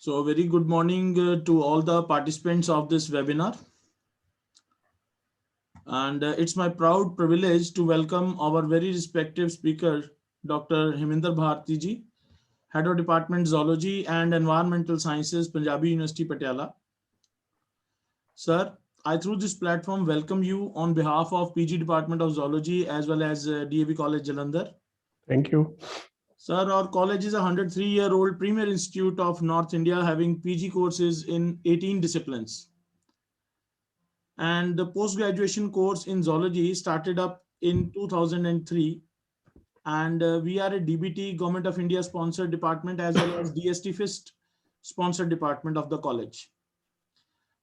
So very good morning to all the participants of this webinar. And it's my proud privilege to welcome our very respected speaker, Dr. Himender Bharti ji, Head of Department Zoology and Environmental Sciences, Punjabi University, Patiala. Sir, I through this platform welcome you on behalf of PG Department of Zoology as well as DAV College Jalandhar. Thank you. Sir, our college is a 103-year-old premier institute of North India having PG courses in 18 disciplines. And the post-graduation course in zoology started up in 2003. And we are a DBT, Government of India sponsored department as well as DST FIST sponsored department of the college.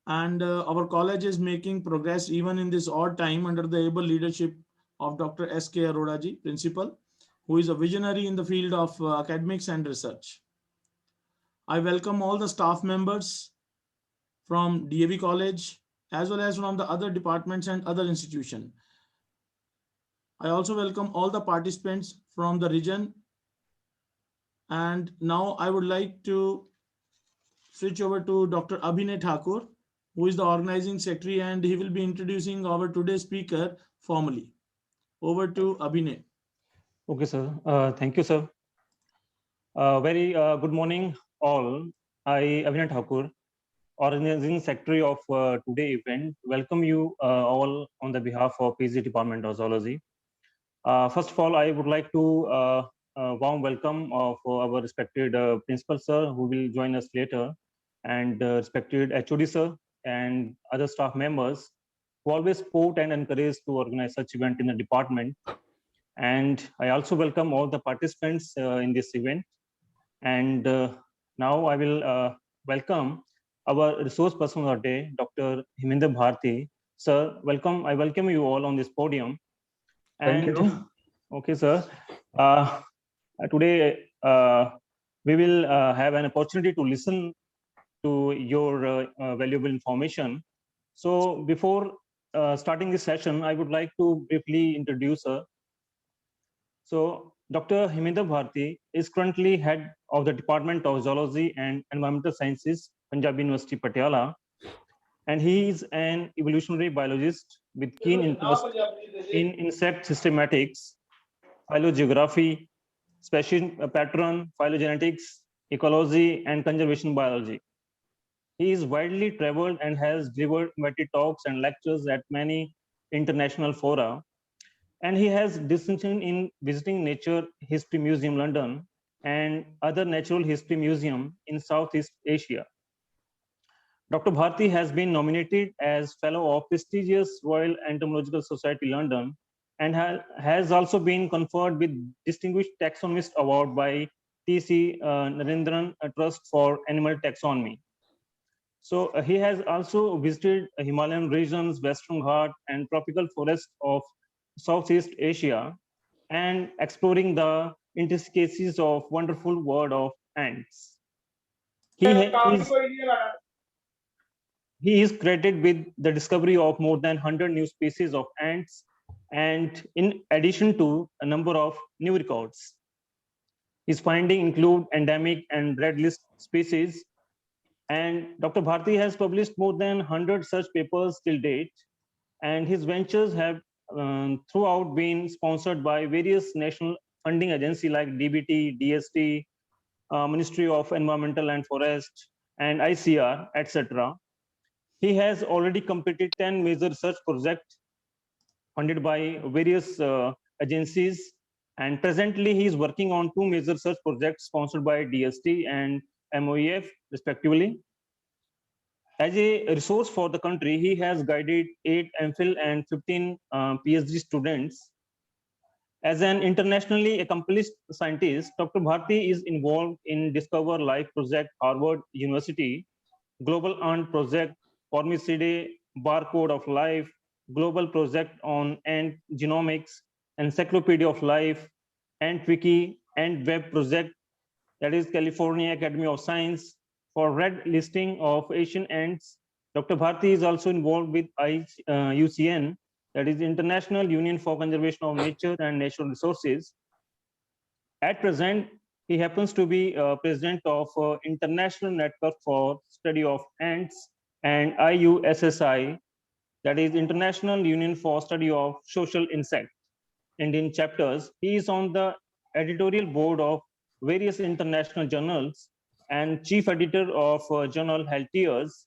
And our college is making progress even in this odd time under the able leadership of Dr. S.K. Arora ji, principal, who is a visionary in the field of academics and research. I welcome all the staff members from DAV College as well as from the other departments and other institutions. I also welcome all the participants from the region. And now I would like to switch over to Dr. Abhinay Thakur, who is the organizing secretary, and he will be introducing our today's speaker formally. Over to Abhinay. Okay, sir. Thank you, sir. Very good morning, all. I, Abhinay Thakur, organizing secretary of today's event, welcome you all on the behalf of PG Department of Zoology. First of all, I would like to warm welcome for our respected principal sir, who will join us later, and respected HOD sir and other staff members who always support and encourage to organize such event in the department. And I also welcome all the participants in this event. And now I will welcome our resource person of the day, Dr. Himender Bharti. Sir, welcome. I welcome you all on this podium. Thank And you. okay, sir. Today we will have an opportunity to listen to your valuable information. So before starting this session, I would like to briefly introduce her. So Dr. Himender Bharti is currently head of the Department of Zoology and Environmental Sciences, Punjab University, Patiala. And he is an evolutionary biologist with keen interest in insect systematics, phylogeography, species pattern, phylogenetics, ecology, and conservation biology. He is widely traveled and has delivered invited talks and lectures at many international fora. And he has distinction in visiting Nature History Museum, London, and other natural history museum in Southeast Asia. Dr. Bharti has been nominated as Fellow of prestigious Royal Entomological Society, London, and has also been conferred with Distinguished Taxonomist Award by T.C. Narendran Trust for Animal Taxonomy. So he has also visited Himalayan regions, Western Ghat, and tropical forests of Southeast Asia, and exploring the intricacies of wonderful world of ants. He is credited with the discovery of more than 100 new species of ants, and in addition to a number of new records. His findings include endemic and red list species, and Dr. Bharti has published more than 100 such papers till date, and his ventures have throughout been sponsored by various national funding agencies like DBT, DST, Ministry of Environmental and Forest, and ICR, etc. He has already completed 10 major research projects funded by various agencies, and presently he is working on 2 major research projects sponsored by DST and MOEF, respectively. As a resource for the country, he has guided 8 MPhil and 15 PhD students. As an internationally accomplished scientist, Dr. Bharti is involved in Discover Life Project, Harvard University, Global Ant Project, Formicidae, Barcode of Life, Global Project on Ant Genomics, Encyclopedia of Life, AntWiki, and Web Project, that is California Academy of Science, for red listing of Asian ants. Dr. Bharti is also involved with UCN, that is International Union for Conservation of Nature and Natural Resources. At present, He happens to be president of International Network for Study of Ants and IUSSI, that is International Union for Study of Social Insects. Indian chapters. He is on the editorial board of various international journals and chief editor of journal Health Years.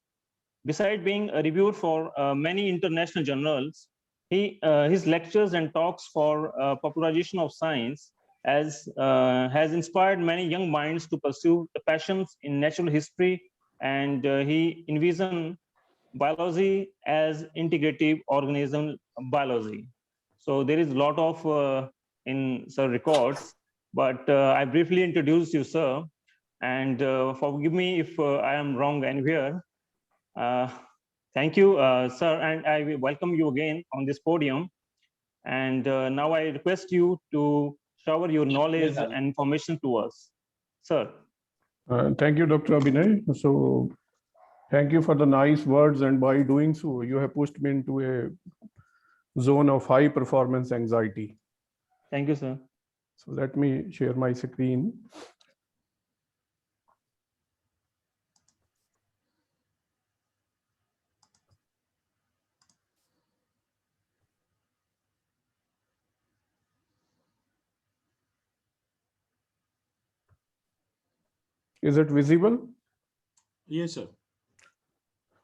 Besides being reviewed for many international journals, his lectures and talks for popularization of science has inspired many young minds to pursue the passions in natural history, and he envisioned biology as integrative organism biology. So there is a lot of in sir records, but I briefly introduced you, sir, and forgive me if I am wrong anywhere. Uh, thank you, sir, and I will welcome you again on this podium. And now I request you to shower your knowledge and information to us, sir. Thank you, Dr. Abhinay. So thank you for the nice words, and by doing so, you have pushed me into a zone of high performance anxiety. Thank you, sir. So let me share my screen. Is it visible? Yes, sir.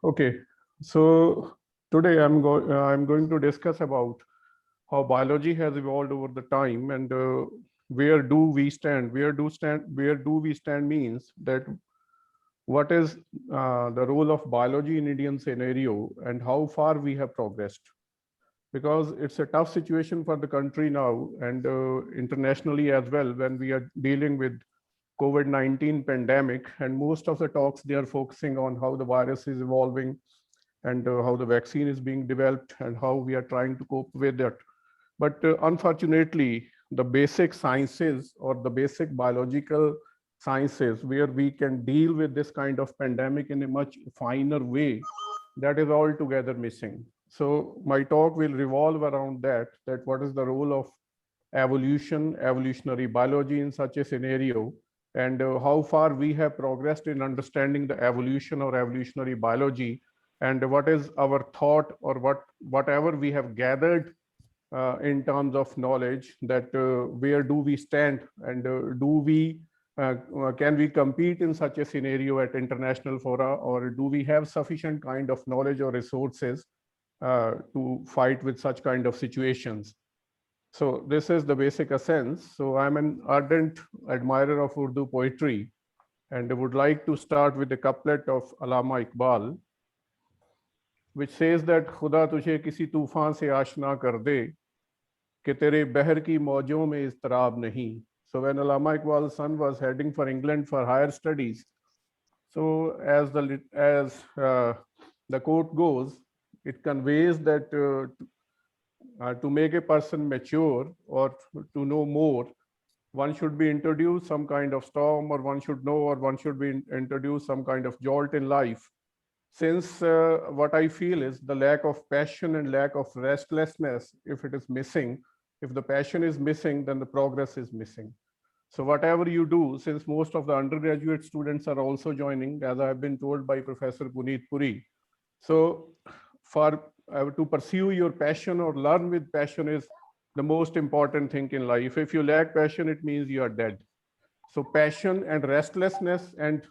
Okay. So today I'm going to discuss about how biology has evolved over the time, and where do we stand? Where do we stand means that what is the role of biology in Indian scenario and how far we have progressed. Because it's a tough situation for the country now and internationally as well when we are dealing with COVID-19 pandemic, and most of the talks they are focusing on how the virus is evolving and how the vaccine is being developed and how we are trying to cope with it. But unfortunately, the basic sciences or the basic biological sciences where we can deal with this kind of pandemic in a much finer way, that is altogether missing. So my talk will revolve around that what is the role of evolution, evolutionary biology in such a scenario, and how far we have progressed in understanding the evolution or evolutionary biology, and what is our thought or whatever we have gathered in terms of knowledge, that where do we stand, and can we compete in such a scenario at international fora, or do we have sufficient kind of knowledge or resources to fight with such kind of situations. So this is the basic essence. So I'm an ardent admirer of Urdu poetry, and I would like to start with a couplet of Allama Iqbal, which says that खुदा तुझे किसी तूफान से आशना कर दे कि तेरे बहर की मौजों में इज़्तिराब नहीं. So when Allama Iqbal's son was heading for England for higher studies, so as the quote goes, it conveys that to make a person mature or to know more, one should be introduced some kind of storm, or one should know, or one should be introduced some kind of jolt in life. Since what I feel is the lack of passion and lack of restlessness, if it is missing, if the passion is missing, then the progress is missing. So whatever you do, since most of the undergraduate students are also joining, as I have been told by Professor Puneet Puri, so for to pursue your passion or learn with passion is the most important thing in life. If you lack passion, it means you are dead. So passion and restlessness and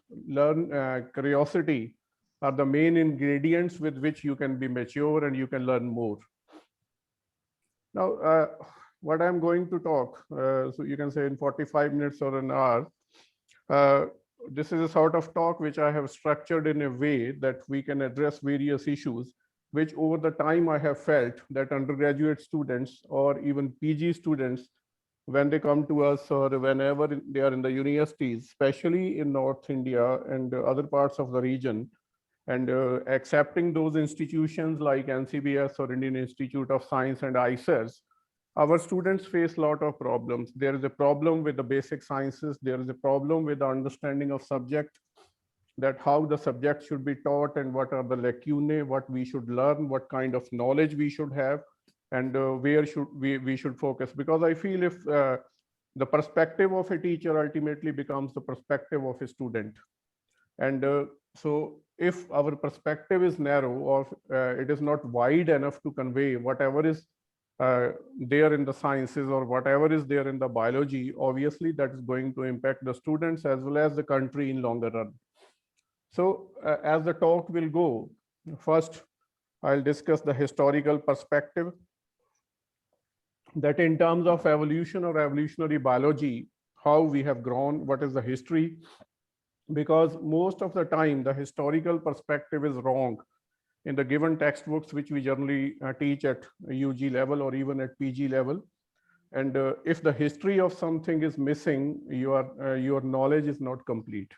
curiosity are the main ingredients with which you can be mature and you can learn more. Now, what I'm going to talk, so you can say in 45 minutes or an hour, this is a sort of talk which I have structured in a way that we can address various issues, which over the time I have felt that undergraduate students or even PG students, when they come to us or whenever they are in the universities, especially in North India and other parts of the region, and accepting those institutions like NCBS or Indian Institute of Science and ICES, our students face a lot of problems. There is a problem with the basic sciences. There is a problem with the understanding of subject, that how the subject should be taught and what are the lacunae, what we should learn, what kind of knowledge we should have, and where should we should focus. Because I feel if the perspective of a teacher ultimately becomes the perspective of a student. And so if our perspective is narrow, or it is not wide enough to convey whatever is there in the sciences or whatever is there in the biology, obviously that is going to impact the students as well as the country in longer run. So as the talk will go, first I'll discuss the historical perspective, that in terms of evolution or evolutionary biology, how we have grown, what is the history, because most of the time the historical perspective is wrong in the given textbooks which we generally teach at UG level or even at PG level. And if the history of something is missing, your knowledge is not complete,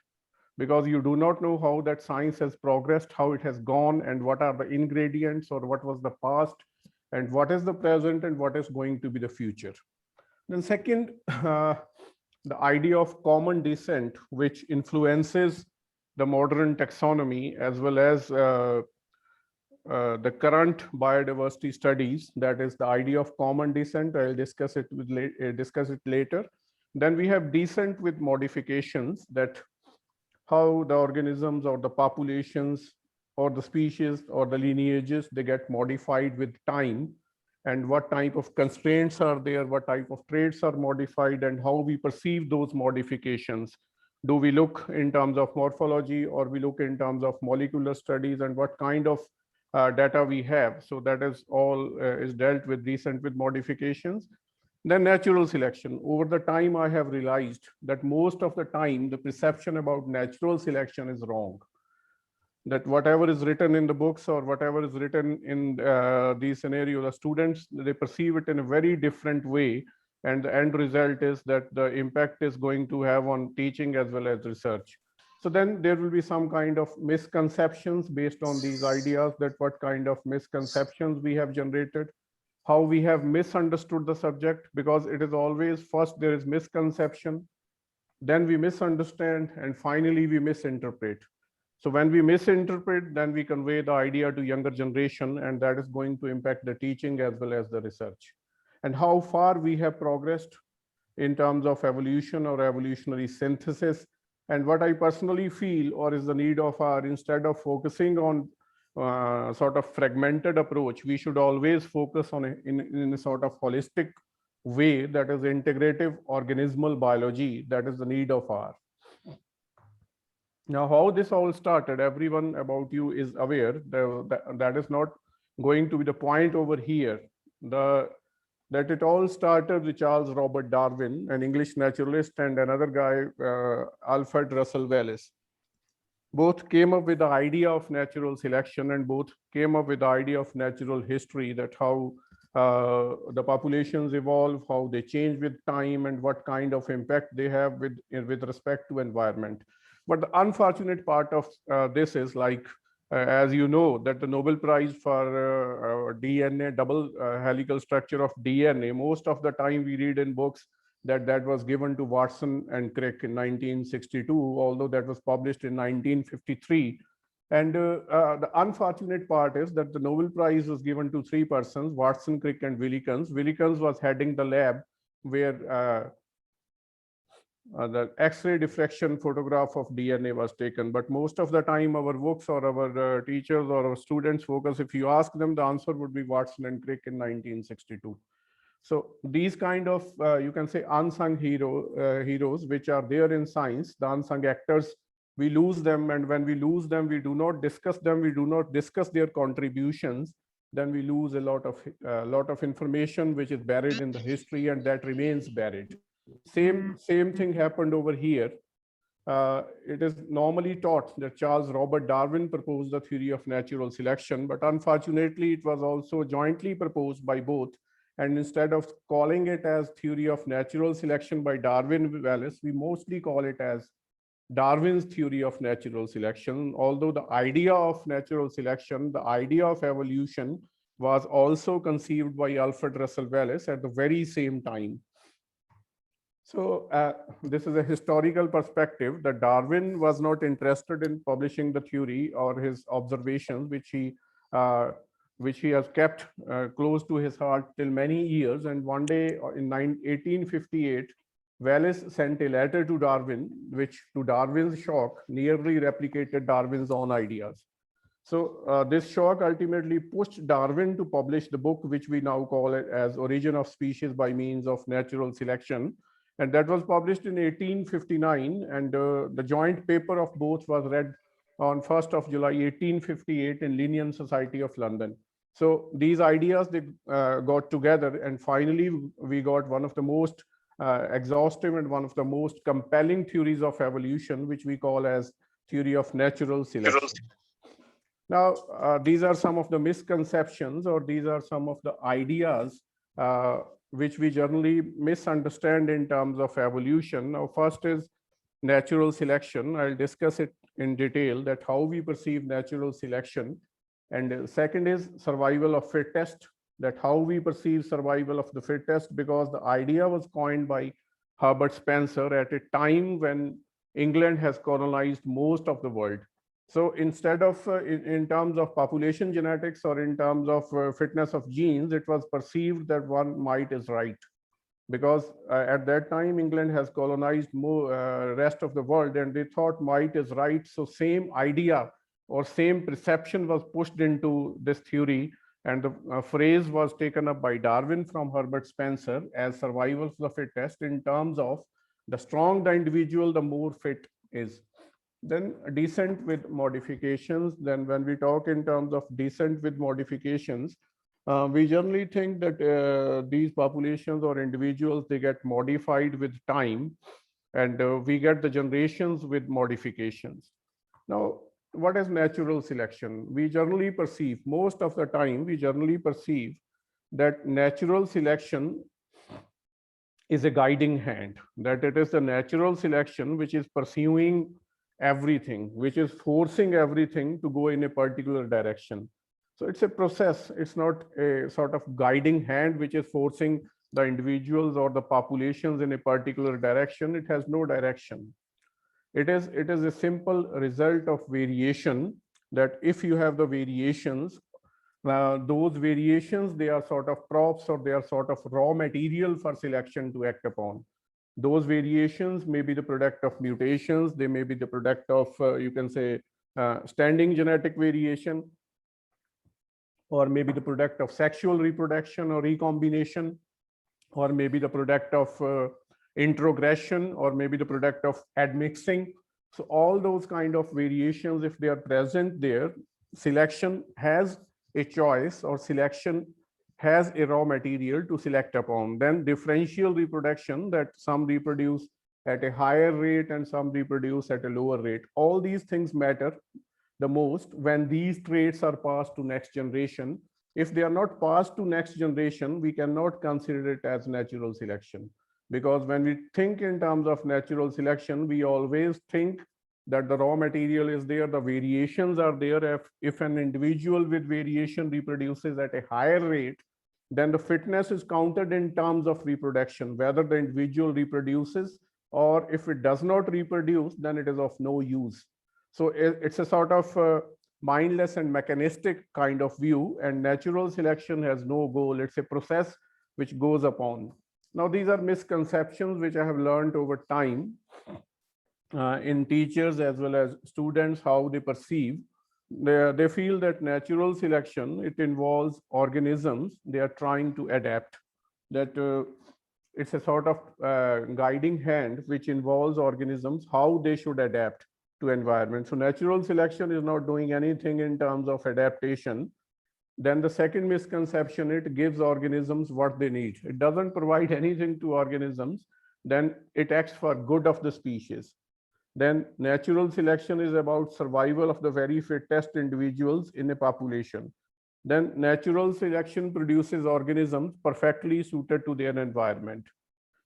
because you do not know how that science has progressed, how it has gone, and what are the ingredients, or what was the past, and what is the present, and what is going to be the future. Then second, the idea of common descent, which influences the modern taxonomy as well as the current biodiversity studies, that is the idea of common descent. I'll discuss it later. Then we have descent with modifications, that how the organisms or the populations or the species or the lineages, they get modified with time, and what type of constraints are there, what type of traits are modified, and how we perceive those modifications. Do we look in terms of morphology, or we look in terms of molecular studies, and what kind of data we have? So that is all is dealt with descent with modifications. Then natural selection. Over the time, I have realized that most of the time, the perception about natural selection is wrong. That whatever is written in the books or whatever is written in these scenarios, the students, they perceive it in a very different way. And the end result is that the impact is going to have on teaching as well as research. So then there will be some kind of misconceptions based on these ideas, that what kind of misconceptions we have generated, how we have misunderstood the subject, because it is always first there is misconception, then we misunderstand, and finally we misinterpret. So when we misinterpret, then we convey the idea to younger generation, and that is going to impact the teaching as well as the research. And how far we have progressed in terms of evolution or evolutionary synthesis, and what I personally feel, or is the need of our, instead of focusing on sort of fragmented approach, we should always focus on in a sort of holistic way, that is integrative organismal biology. That is the need of our. Now, how this all started, everyone about you is aware. That is not going to be the point over here. That it all started with Charles Robert Darwin, an English naturalist, and another guy, Alfred Russel Wallace. Both came up with the idea of natural selection, and both came up with the idea of natural history, that how the populations evolve, how they change with time, and what kind of impact they have with respect to environment. But the unfortunate part of this is, like, as you know, that the Nobel Prize for DNA, double helical structure of DNA, most of the time we read in books that was given to Watson and Crick in 1962, although that was published in 1953. And the unfortunate part is that the Nobel Prize was given to three persons, Watson, Crick, and Willikens. Willikens was heading the lab where the X-ray diffraction photograph of DNA was taken. But most of the time, our books or our teachers or our students focus, if you ask them, the answer would be Watson and Crick in 1962. So these kind of, you can say, unsung heroes, which are there in science, the unsung actors, we lose them. And when we lose them, we do not discuss them, we do not discuss their contributions, then we lose a lot of information which is buried in the history, and that remains buried. Same thing happened over here. It is normally taught that Charles Robert Darwin proposed the theory of natural selection, but unfortunately it was also jointly proposed by both. And instead of calling it as theory of natural selection by Darwin Wallace, we mostly call it as Darwin's theory of natural selection, although the idea of natural selection, the idea of evolution, was also conceived by Alfred Russel Wallace at the very same time. So this is a historical perspective, that Darwin was not interested in publishing the theory or his observations, which he has kept close to his heart till many years. And one day in 1858, Wallace sent a letter to Darwin, which to Darwin's shock nearly replicated Darwin's own ideas. So this shock ultimately pushed Darwin to publish the book, which we now call it as Origin of Species by Means of Natural Selection. And that was published in 1859. And the joint paper of both was read on 1st of July, 1858 in Linnean Society of London. So these ideas, they got together, and finally we got one of the most exhaustive and one of the most compelling theories of evolution, which we call as theory of natural selection. Now, these are some of the misconceptions, or these are some of the ideas which we generally misunderstand in terms of evolution. Now, first is natural selection. I'll discuss it in detail, that how we perceive natural selection. And second is survival of fittest, that how we perceive survival of the fittest, because the idea was coined by Herbert Spencer at a time when England has colonized most of the world. So instead of in terms of population genetics or in terms of fitness of genes, it was perceived that one might is right, because at that time England has colonized more rest of the world, and they thought might is right. So same idea or same perception was pushed into this theory, and the phrase was taken up by Darwin from Herbert Spencer as survival of the fittest, in terms of the strong the individual, the more fit is. Then descent with modifications. Then when we talk in terms of descent with modifications, we generally think that these populations or individuals, they get modified with time, and we get the generations with modifications. Now, what is natural selection? We generally perceive, most of the time, we generally perceive that natural selection is a guiding hand, that it is the natural selection which is pursuing everything, which is forcing everything to go in a particular direction. So it's a process. It's not a sort of guiding hand which is forcing the individuals or the populations in a particular direction. It has no direction. It is a simple result of variation, that if you have the variations, those variations, they are sort of props, or they are sort of raw material for selection to act upon. Those variations may be the product of mutations. They may be the product of, you can say, standing genetic variation, or maybe the product of sexual reproduction or recombination, or maybe the product of introgression, or maybe the product of admixing. So all those kind of variations, if they are present there, selection has a choice, or selection has a raw material to select upon. Then differential reproduction, that some reproduce at a higher rate and some reproduce at a lower rate. All these things matter the most when these traits are passed to next generation. If they are not passed to next generation, we cannot consider it as natural selection. Because when we think in terms of natural selection, we always think that the raw material is there, the variations are there. If an individual with variation reproduces at a higher rate, then the fitness is counted in terms of reproduction, whether the individual reproduces, or if it does not reproduce, then it is of no use. So it's a sort of mindless and mechanistic kind of view, and natural selection has no goal. It's a process which goes upon. Now, these are misconceptions which I have learned over time in teachers as well as students, how they perceive. They feel that natural selection, it involves organisms, they are trying to adapt, that it's a sort of guiding hand which involves organisms, how they should adapt to environment. So natural selection is not doing anything in terms of adaptation. Then the second misconception, it gives organisms what they need. It doesn't provide anything to organisms. Then it acts for good of the species. Then natural selection is about survival of the very fittest individuals in a population. Then natural selection produces organisms perfectly suited to their environment.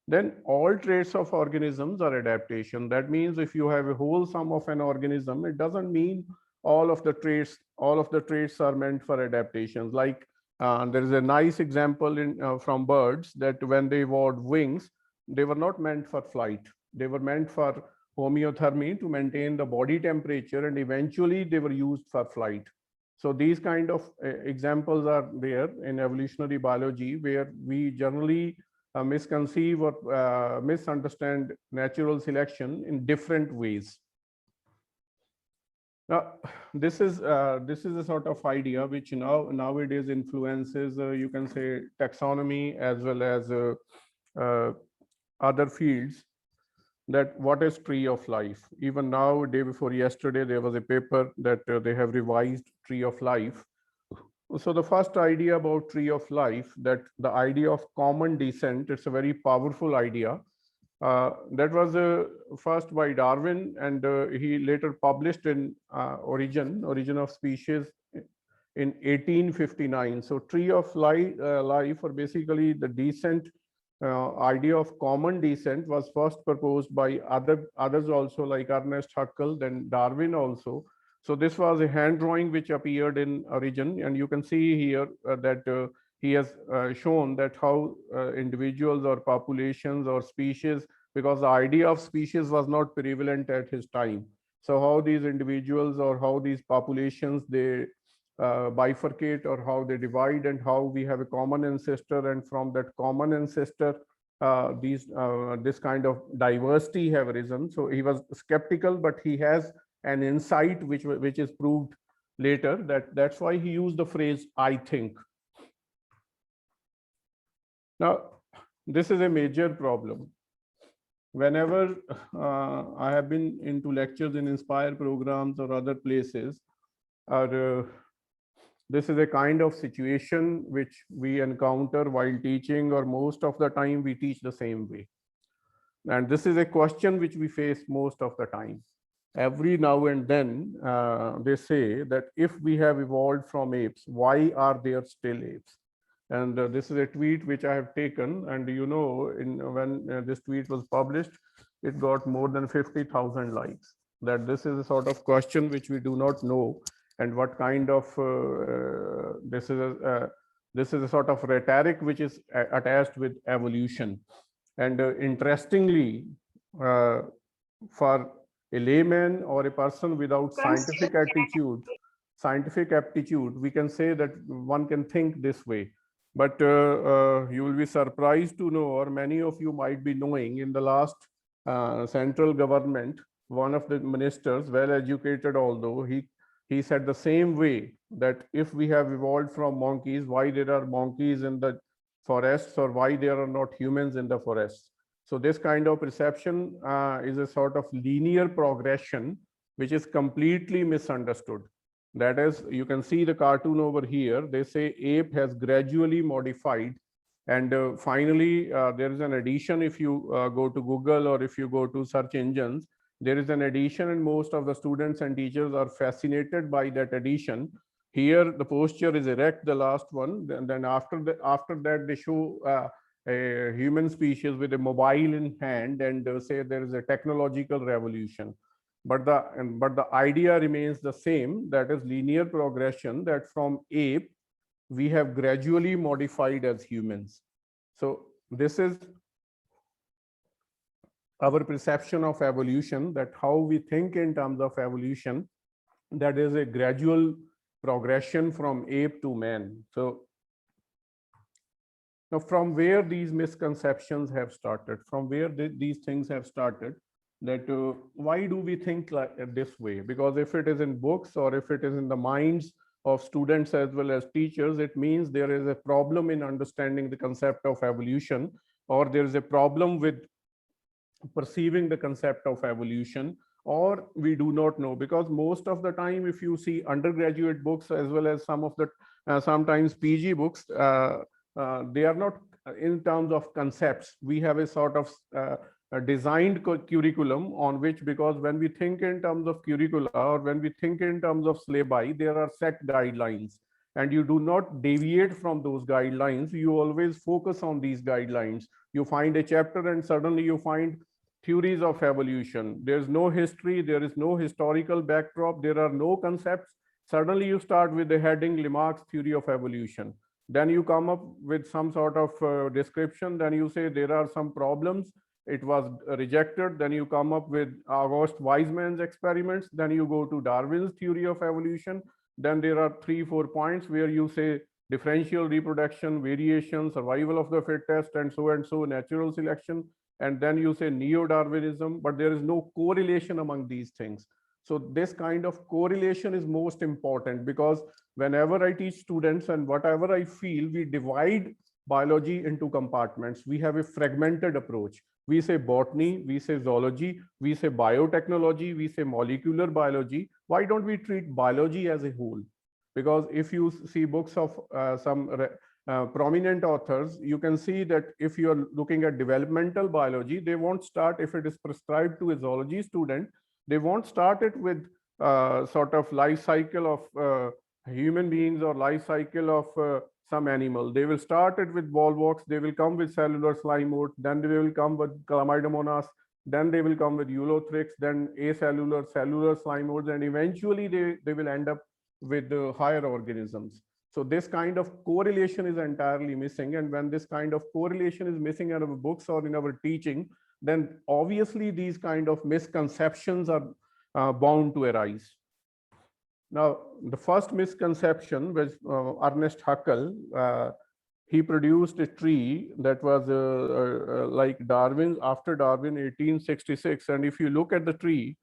Then all traits of organisms are adaptation. That means if you have a whole sum of an organism, it doesn't mean all of the traits are meant for adaptations. Like there is a nice example from birds, that when they evolved wings, they were not meant for flight. They were meant for homeothermy, to maintain the body temperature, and eventually they were used for flight. So these kind of examples are there in evolutionary biology, where we generally misconceive or misunderstand natural selection in different ways. Now, this is a sort of idea which nowadays influences, you can say, taxonomy as well as uh, other fields. That what is tree of life? Even now, day before yesterday, there was a paper that they have revised tree of life. So the first idea about tree of life, that the idea of common descent, it's a very powerful idea. That was first by Darwin, and he later published in Origin of Species in 1859. So tree of life, or basically the descent, idea of common descent, was first proposed by others also, like Ernest Haeckel, then Darwin also. So this was a hand drawing which appeared in Origin, and you can see here that he has shown that how individuals or populations or species, because the idea of species was not prevalent at his time. So how these individuals or how these populations, they bifurcate, or how they divide, and how we have a common ancestor, and from that common ancestor, this kind of diversity have arisen. So he was skeptical, but he has an insight which is proved later. That's why he used the phrase "I think." Now, this is a major problem. Whenever I have been into lectures in Inspire programs or other places, or this is a kind of situation which we encounter while teaching, or most of the time we teach the same way. And this is a question which we face most of the time. Every now and then they say that if we have evolved from apes, why are there still apes? And this is a tweet which I have taken, and when this tweet was published, it got more than 50,000 likes. That this is a sort of question which we do not know, and what kind of this is a sort of rhetoric which is attached with evolution. And interestingly, for a layman or a person without scientific aptitude, we can say that one can think this way. But you will be surprised to know, or many of you might be knowing, in the last central government, one of the ministers, well educated although, he said the same way, that if we have evolved from monkeys, why there are monkeys in the forests, or why there are not humans in the forests? So this kind of perception is a sort of linear progression, which is completely misunderstood. That is, you can see the cartoon over here. They say ape has gradually modified, and finally there is an addition. If you go to Google, or if you go to search engines, there is an addition, and most of the students and teachers are fascinated by that addition. Here the posture is erect, the last one, and then after that they show a human species with a mobile in hand, and say there is a technological revolution. But the idea remains the same, that is linear progression, that from ape we have gradually modified as humans. So this is our perception of evolution, that how we think in terms of evolution, that is a gradual progression from ape to man. So now, from where these misconceptions have started, from where these things have started, that why do we think like this way? Because if it is in books, or if it is in the minds of students as well as teachers, it means there is a problem in understanding the concept of evolution, or there is a problem with perceiving the concept of evolution, or we do not know. Because most of the time, if you see undergraduate books as well as some of the sometimes PG books, they are not in terms of concepts. We have a sort of a designed curriculum on which, because when we think in terms of curricula, or when we think in terms of syllabi, there are set guidelines, and you do not deviate from those guidelines. You always focus on these guidelines. You find a chapter and suddenly you find theories of evolution. There's no history, there is no historical backdrop, there are no concepts. Suddenly you start with the heading Lamarck's theory of evolution. Then you come up with some sort of description. Then you say there are some problems, it was rejected. Then you come up with August Weismann's experiments. Then you go to Darwin's theory of evolution. Then there are 3-4 points where you say differential reproduction, variation, survival of the fittest, and so, natural selection. And then you say neo-Darwinism, but there is no correlation among these things. So this kind of correlation is most important, because whenever I teach students and whatever I feel, we divide biology into compartments. We have a fragmented approach. We say botany, we say zoology, we say biotechnology, we say molecular biology. Why don't we treat biology as a whole? Because if you see books of some prominent authors, you can see that if you are looking at developmental biology, they won't start, if it is prescribed to a zoology student, they won't start it with sort of life cycle of human beings or life cycle of some animal. They will start it with volvox, they will come with cellular slime modes, then they will come with chlamydomonas, then they will come with eulothrix, then acellular, cellular slime modes, and eventually they will end up with higher organisms. So this kind of correlation is entirely missing. And when this kind of correlation is missing in our books or in our teaching, then obviously these kind of misconceptions are bound to arise. Now, the first misconception was Ernest Haeckel. He produced a tree that was like Darwin, after Darwin, 1866. And if you look at the tree,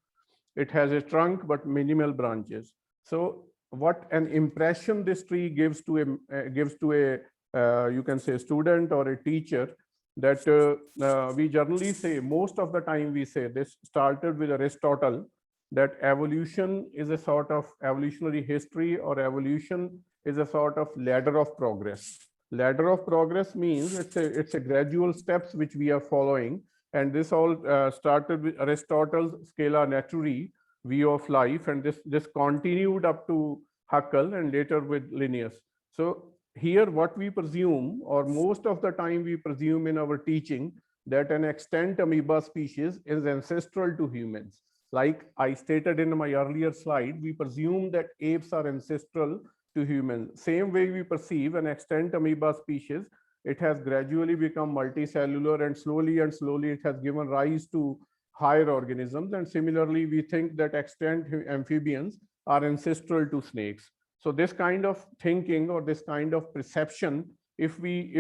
it has a trunk but minimal branches. So what an impression this tree gives to a you can say student or a teacher, that we generally say, most of the time we say, this started with Aristotle, that evolution is a sort of evolutionary history, or evolution is a sort of ladder of progress. Ladder of progress means it's a gradual steps which we are following, and this all started with Aristotle's Scala Naturae view of life, and this continued up to Haeckel and later with Linnaeus. So here what we presume, or most of the time we presume in our teaching, that an extant amoeba species is ancestral to humans. Like I stated in my earlier slide, we presume that apes are ancestral to humans. Same way we perceive an extant amoeba species, it has gradually become multicellular, and slowly it has given rise to higher organisms. And similarly, we think that extant amphibians are ancestral to snakes. So this kind of thinking, or this kind of perception, if we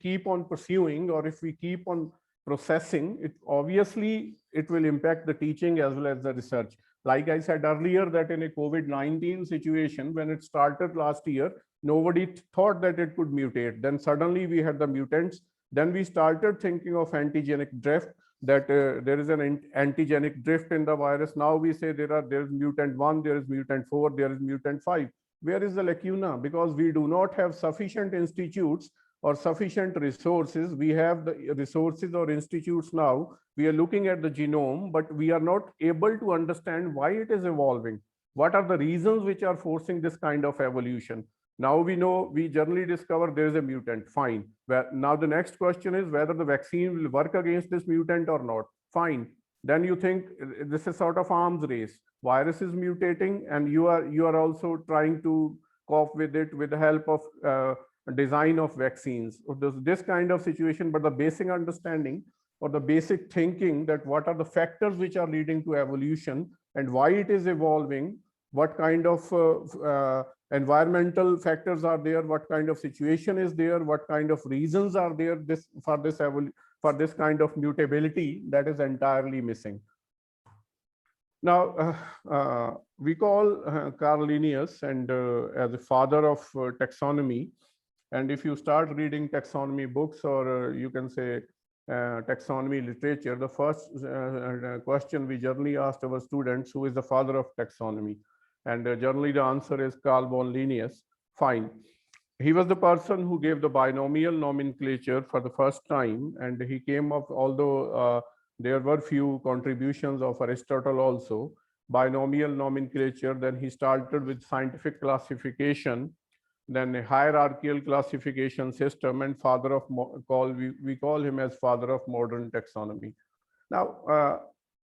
keep on pursuing, or if we keep on processing it, obviously it will impact the teaching as well as the research. Like I said earlier, that in a COVID-19 situation, when it started last year, nobody thought that it could mutate. Then suddenly we had the mutants. Then we started thinking of antigenic drift, that there is an antigenic drift in the virus. Now we say there is mutant 1, there is mutant 4, there is mutant 5. Where is the lacuna? Because we do not have sufficient institutes or sufficient resources. We have the resources or institutes now. We are looking at the genome, but we are not able to understand why it is evolving. What are the reasons which are forcing this kind of evolution? Now we know, we generally discover there is a mutant, fine. Now the next question is whether the vaccine will work against this mutant or not, fine. Then you think this is sort of arms race. Virus is mutating, and you are also trying to cope with it with the help of design of vaccines. This kind of situation, but the basic understanding or the basic thinking that what are the factors which are leading to evolution and why it is evolving, what kind of environmental factors are there, what kind of situation is there, what kind of reasons are there for this kind of mutability, that is entirely missing. Now, we call Carl Linnaeus and as a father of taxonomy. And if you start reading taxonomy books, or you can say taxonomy literature, the first question we generally ask our students, who is the father of taxonomy? And generally the answer is Carl von Linnaeus. Fine. He was the person who gave the binomial nomenclature for the first time, and he came up, although there were few contributions of Aristotle also, binomial nomenclature. Then he started with scientific classification, then a hierarchical classification system, and father of we call him as father of modern taxonomy. Now,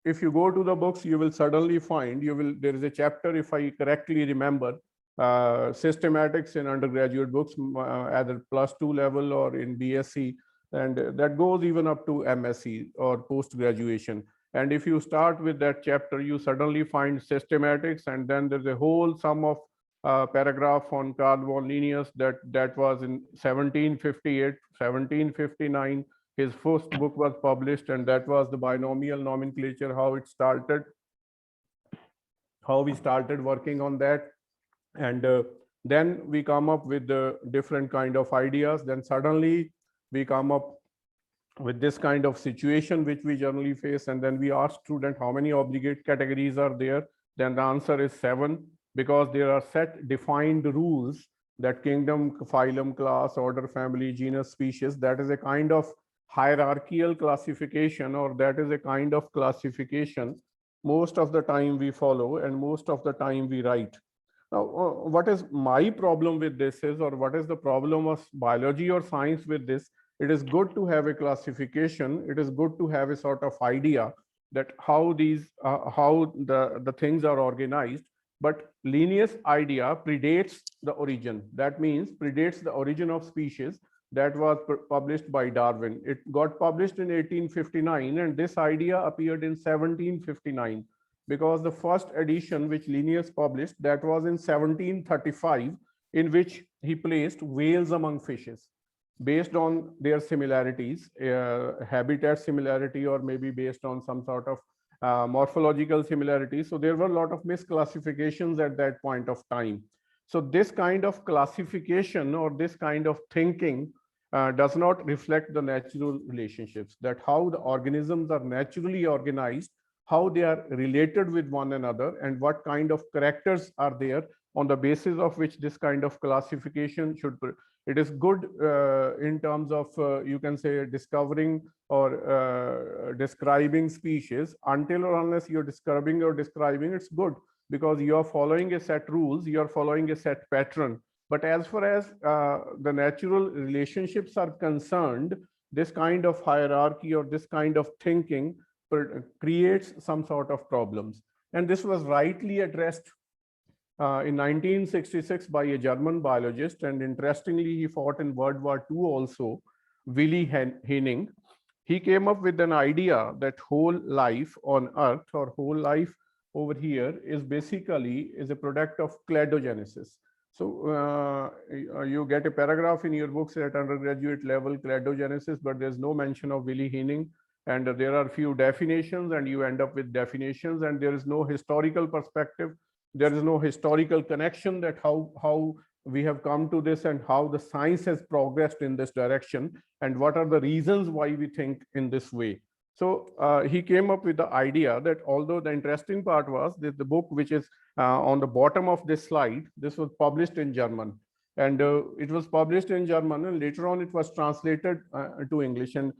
if you go to the books, you will suddenly find there is a chapter, if I correctly remember, systematics in undergraduate books, either +2 level or in BSc, and that goes even up to MSc or post graduation. And if you start with that chapter, you suddenly find systematics, and then there's a whole sum of paragraph on Carl von Linnaeus that was in 1758, 1759. His first book was published, and that was the binomial nomenclature, how it started, how we started working on that. And then we come up with the different kind of ideas. Then suddenly we come up with this kind of situation which we generally face, and then we ask student how many obligate categories are there. Then the answer is 7, because there are set defined rules that kingdom, phylum, class, order, family, genus, species, that is a kind of hierarchical classification, or that is a kind of classification most of the time we follow and most of the time we write. Now, what is my problem with this is, or what is the problem of biology or science with this? It is good to have a classification. It is good to have a sort of idea that how these, how the things are organized. But Linnaeus' idea predates the origin. That means predates the origin of species that was published by Darwin. It got published in 1859, and this idea appeared in 1759. Because the first edition which Linnaeus published, that was in 1735, in which he placed whales among fishes based on their similarities, habitat similarity, or maybe based on some sort of morphological similarity. So there were a lot of misclassifications at that point of time. So this kind of classification or this kind of thinking does not reflect the natural relationships, that how the organisms are naturally organized, how they are related with one another, and what kind of characters are there on the basis of which this kind of classification should. It is good in terms of, you can say, discovering or describing species. Until or unless you're describing, it's good, because you are following a set rules, you are following a set pattern. But as far as the natural relationships are concerned, this kind of hierarchy or this kind of thinking creates some sort of problems. And this was rightly addressed in 1966 by a German biologist, and interestingly, he fought in World War II also, Willy Henning. He came up with an idea that whole life on Earth, or whole life over here, is basically a product of cladogenesis. So you get a paragraph in your books at undergraduate level, cladogenesis, but there's no mention of Willy Henning. And there are few definitions, and you end up with definitions, and there is no historical perspective. There is no historical connection that how we have come to this and how the science has progressed in this direction, and what are the reasons why we think in this way. So he came up with the idea that, although the interesting part was that the book which is on the bottom of this slide, this was published in German, and it was published in German, and later on it was translated to English. And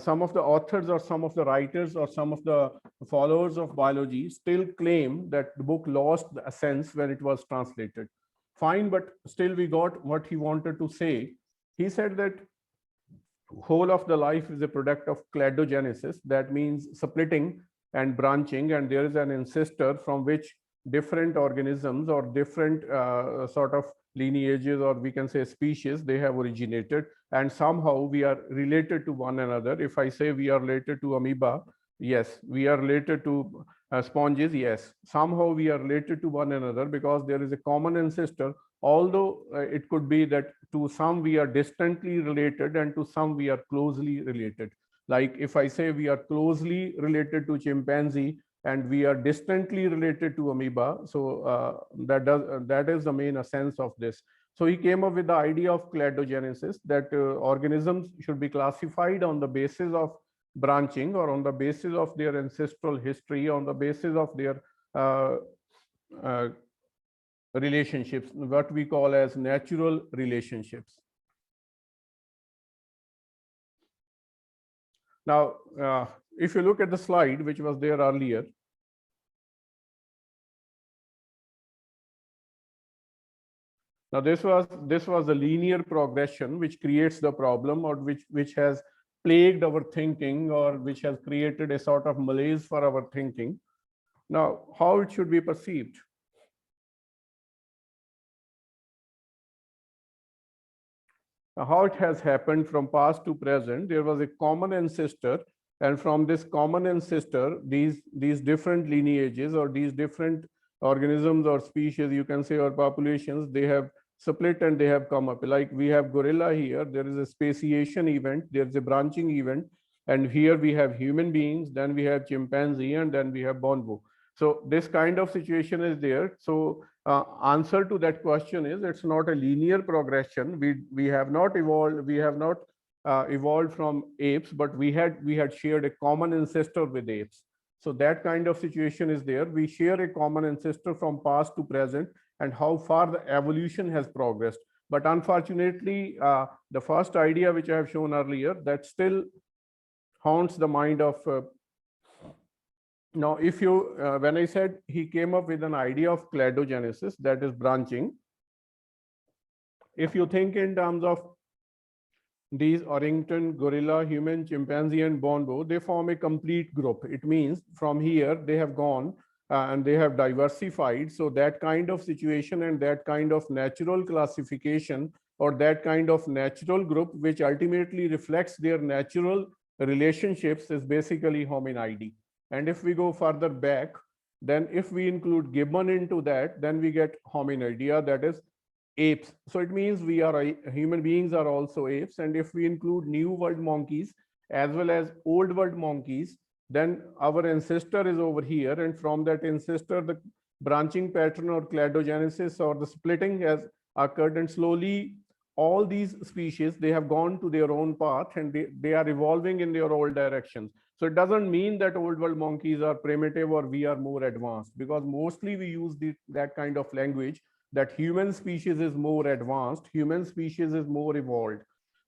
some of the authors or some of the writers or some of the followers of biology still claim that the book lost the essence when it was translated. Fine, but still we got what he wanted to say. He said that whole of the life is a product of cladogenesis. That means splitting and branching, and there is an ancestor from which different organisms or different sort of lineages, or we can say species, they have originated, and somehow we are related to one another. If I say we are related to amoeba, yes. We are related to sponges, yes. Somehow we are related to one another because there is a common ancestor, although it could be that to some we are distantly related and to some we are closely related. Like if I say we are closely related to chimpanzee and we are distantly related to amoeba, so that is the main essence of this. So he came up with the idea of cladogenesis, that organisms should be classified on the basis of branching, or on the basis of their ancestral history, on the basis of their relationships, what we call as natural relationships. Now, if you look at the slide which was there earlier, now this was the linear progression which creates the problem, or which has plagued our thinking, or which has created a sort of malaise for our thinking. Now, how it should be perceived? How it has happened from past to present, there was a common ancestor, and from this common ancestor, these different lineages or these different organisms or species, you can say, or populations, they have split and they have come up. Like we have gorilla here, there is a speciation event, there's a branching event, and here we have human beings, then we have chimpanzee, and then we have bonobo. So this kind of situation is there. So answer to that question is, it's not a linear progression. We have not evolved. We have not evolved from apes, but we had shared a common ancestor with apes. So that kind of situation is there. We share a common ancestor from past to present, and how far the evolution has progressed. But unfortunately, the first idea which I have shown earlier, that still haunts the mind of now. If you when I said he came up with an idea of cladogenesis, that is branching, if you think in terms of these orangutan, gorilla, human, chimpanzee, and bonobo, they form a complete group. It means from here they have gone and they have diversified. So that kind of situation and that kind of natural classification, or that kind of natural group which ultimately reflects their natural relationships, is basically hominidae. And if we go further back, then if we include gibbon into that, then we get hominidia, that is apes. So it means we are human beings are also apes. And if we include new world monkeys as well as old world monkeys, then our ancestor is over here, and from that ancestor the branching pattern or cladogenesis or the splitting has occurred, and slowly all these species, they have gone to their own path, and they are evolving in their own directions. So it doesn't mean that old world monkeys are primitive or we are more advanced, because mostly we use that kind of language, that human species is more advanced, human species is more evolved.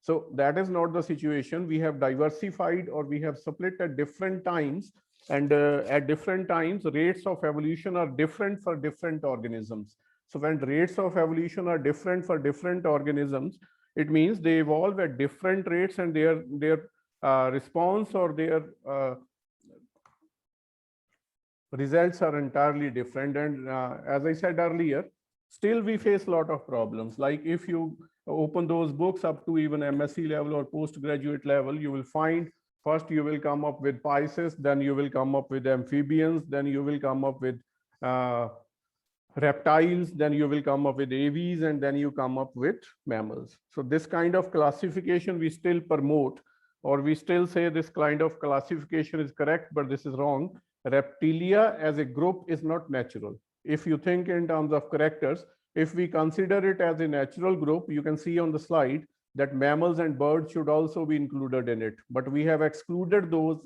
So that is not the situation. We have diversified, or we have split at different times, and at different times rates of evolution are different for different organisms. So when rates of evolution are different for different organisms, it means they evolve at different rates, and their response or their results are entirely different. And as I said earlier, still we face a lot of problems. Like if you open those books up to even MSc level or postgraduate level, you will find first you will come up with Pisces, then you will come up with amphibians, then you will come up with reptiles, then you will come up with aves, and then you come up with mammals. So this kind of classification we still promote, or we still say this kind of classification is correct, but this is wrong. Reptilia as a group is not natural. If you think in terms of characters, if we consider it as a natural group, you can see on the slide that mammals and birds should also be included in it. But we have excluded those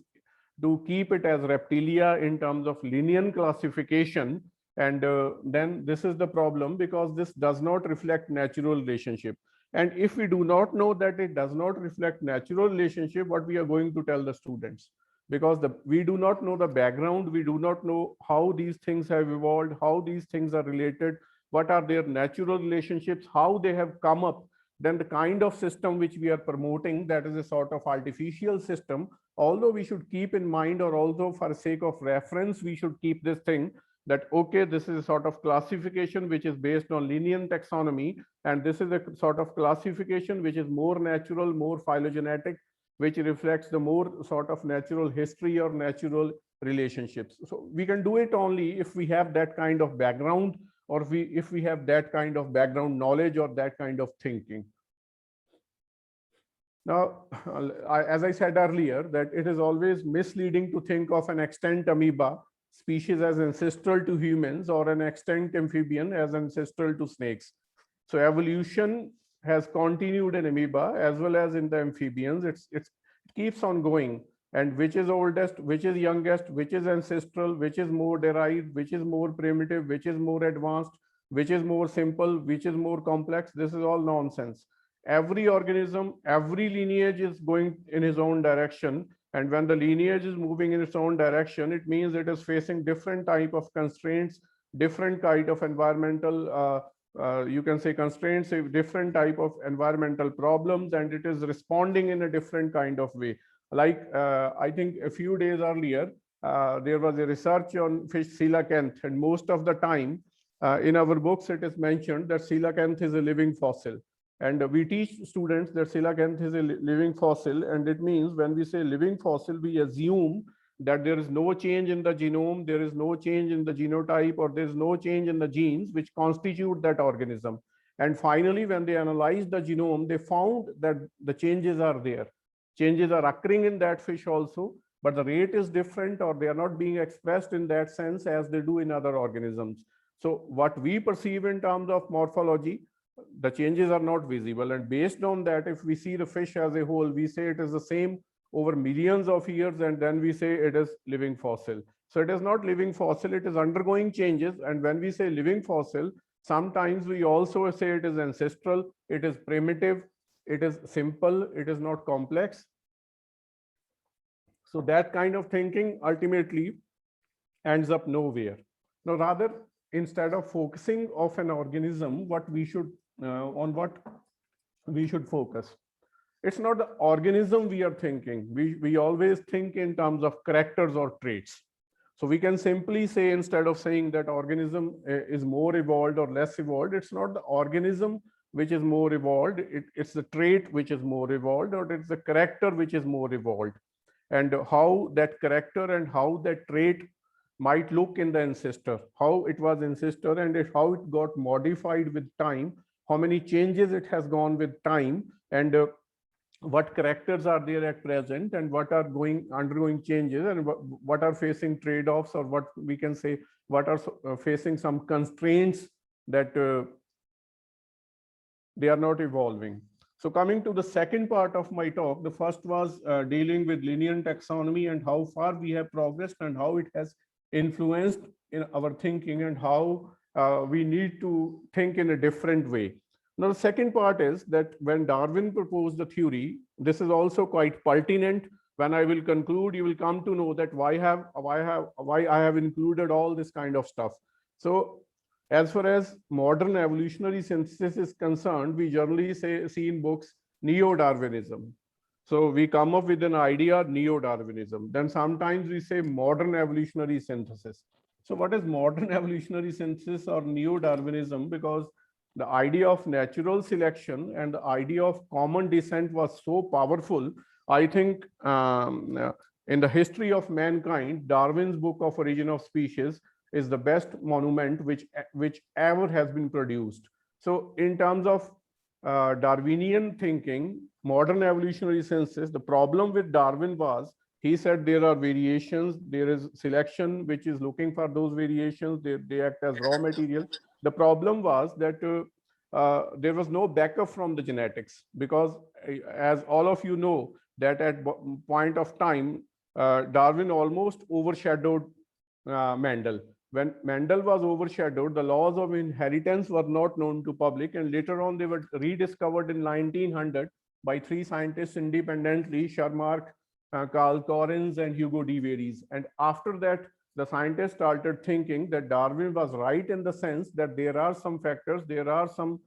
to keep it as reptilia in terms of linear classification. And then this is the problem, because this does not reflect natural relationship. And if we do not know that it does not reflect natural relationship, what we are going to tell the students? Because we do not know the background, we do not know how these things have evolved, how these things are related, what are their natural relationships, how they have come up. Then the kind of system which we are promoting, that is a sort of artificial system, although we should keep in mind, or although for sake of reference, we should keep this thing that, okay, this is a sort of classification which is based on linear taxonomy, and this is a sort of classification which is more natural, more phylogenetic, which reflects the more sort of natural history or natural relationships. So we can do it only if we have that kind of background, or if we have that kind of background knowledge or that kind of thinking. Now, as I said earlier, that it is always misleading to think of an extant amoeba species as ancestral to humans, or an extinct amphibian as ancestral to snakes. So evolution has continued in amoeba as well as in the amphibians. It keeps on going. And which is oldest, which is youngest, which is ancestral, which is more derived, which is more primitive, which is more advanced, which is more simple, which is more complex, this is all nonsense. Every organism, every lineage is going in its own direction. And when the lineage is moving in its own direction, it means it is facing different type of constraints, different kind of environmental, you can say constraints, different type of environmental problems, and it is responding in a different kind of way. Like I think a few days earlier, there was a research on fish coelacanth, and most of the time in our books it is mentioned that coelacanth is a living fossil. And we teach students that coelacanth is a living fossil, and it means when we say living fossil, we assume that there is no change in the genome, there is no change in the genotype, or there is no change in the genes which constitute that organism. And finally, when they analyzed the genome, they found that the changes are there. Changes are occurring in that fish also, but the rate is different, or they are not being expressed in that sense as they do in other organisms. So what we perceive in terms of morphology, the changes are not visible. And based on that, if we see the fish as a whole, we say it is the same over millions of years, and then we say it is living fossil. So it is not living fossil, it is undergoing changes. And when we say living fossil, sometimes we also say it is ancestral, it is primitive, it is simple, it is not complex. So that kind of thinking ultimately ends up nowhere. Now, rather, instead of focusing of an organism, what we should on what we should focus. It's not the organism we are thinking. We always think in terms of characters or traits. So we can simply say, instead of saying that organism is more evolved or less evolved, it's not the organism which is more evolved, it's the trait which is more evolved, or it's the character which is more evolved. And how that character and how that trait might look in the ancestor, how it was ancestor, and how it got modified with time, how many changes it has gone with time, and what characters are there at present, and what are undergoing changes, and what are facing trade-offs, or what we can say, what are facing some constraints that they are not evolving. So coming to the second part of my talk, the first was dealing with linear taxonomy and how far we have progressed and how it has influenced in our thinking, and how we need to think in a different way. Now, the second part is that when Darwin proposed the theory, this is also quite pertinent. When I will conclude, you will come to know that why I have included all this kind of stuff. So as far as modern evolutionary synthesis is concerned, we generally see in books neo-Darwinism. So we come up with an idea, neo-Darwinism. Then sometimes we say modern evolutionary synthesis. So what is modern evolutionary synthesis or neo-Darwinism? Because the idea of natural selection and the idea of common descent was so powerful. I think in the history of mankind, Darwin's book of Origin of Species is the best monument which ever has been produced. So in terms of Darwinian thinking, modern evolutionary synthesis, the problem with Darwin was, he said there are variations, there is selection which is looking for those variations, they act as raw material. The problem was that there was no backup from the genetics, because as all of you know, that at point of time, Darwin almost overshadowed Mendel. When Mendel was overshadowed, the laws of inheritance were not known to public, and later on they were rediscovered in 1900 by three scientists independently, Sharmark, Carl Correns, and Hugo de Veries. And after that, the scientists started thinking that Darwin was right in the sense that there are some factors, there are some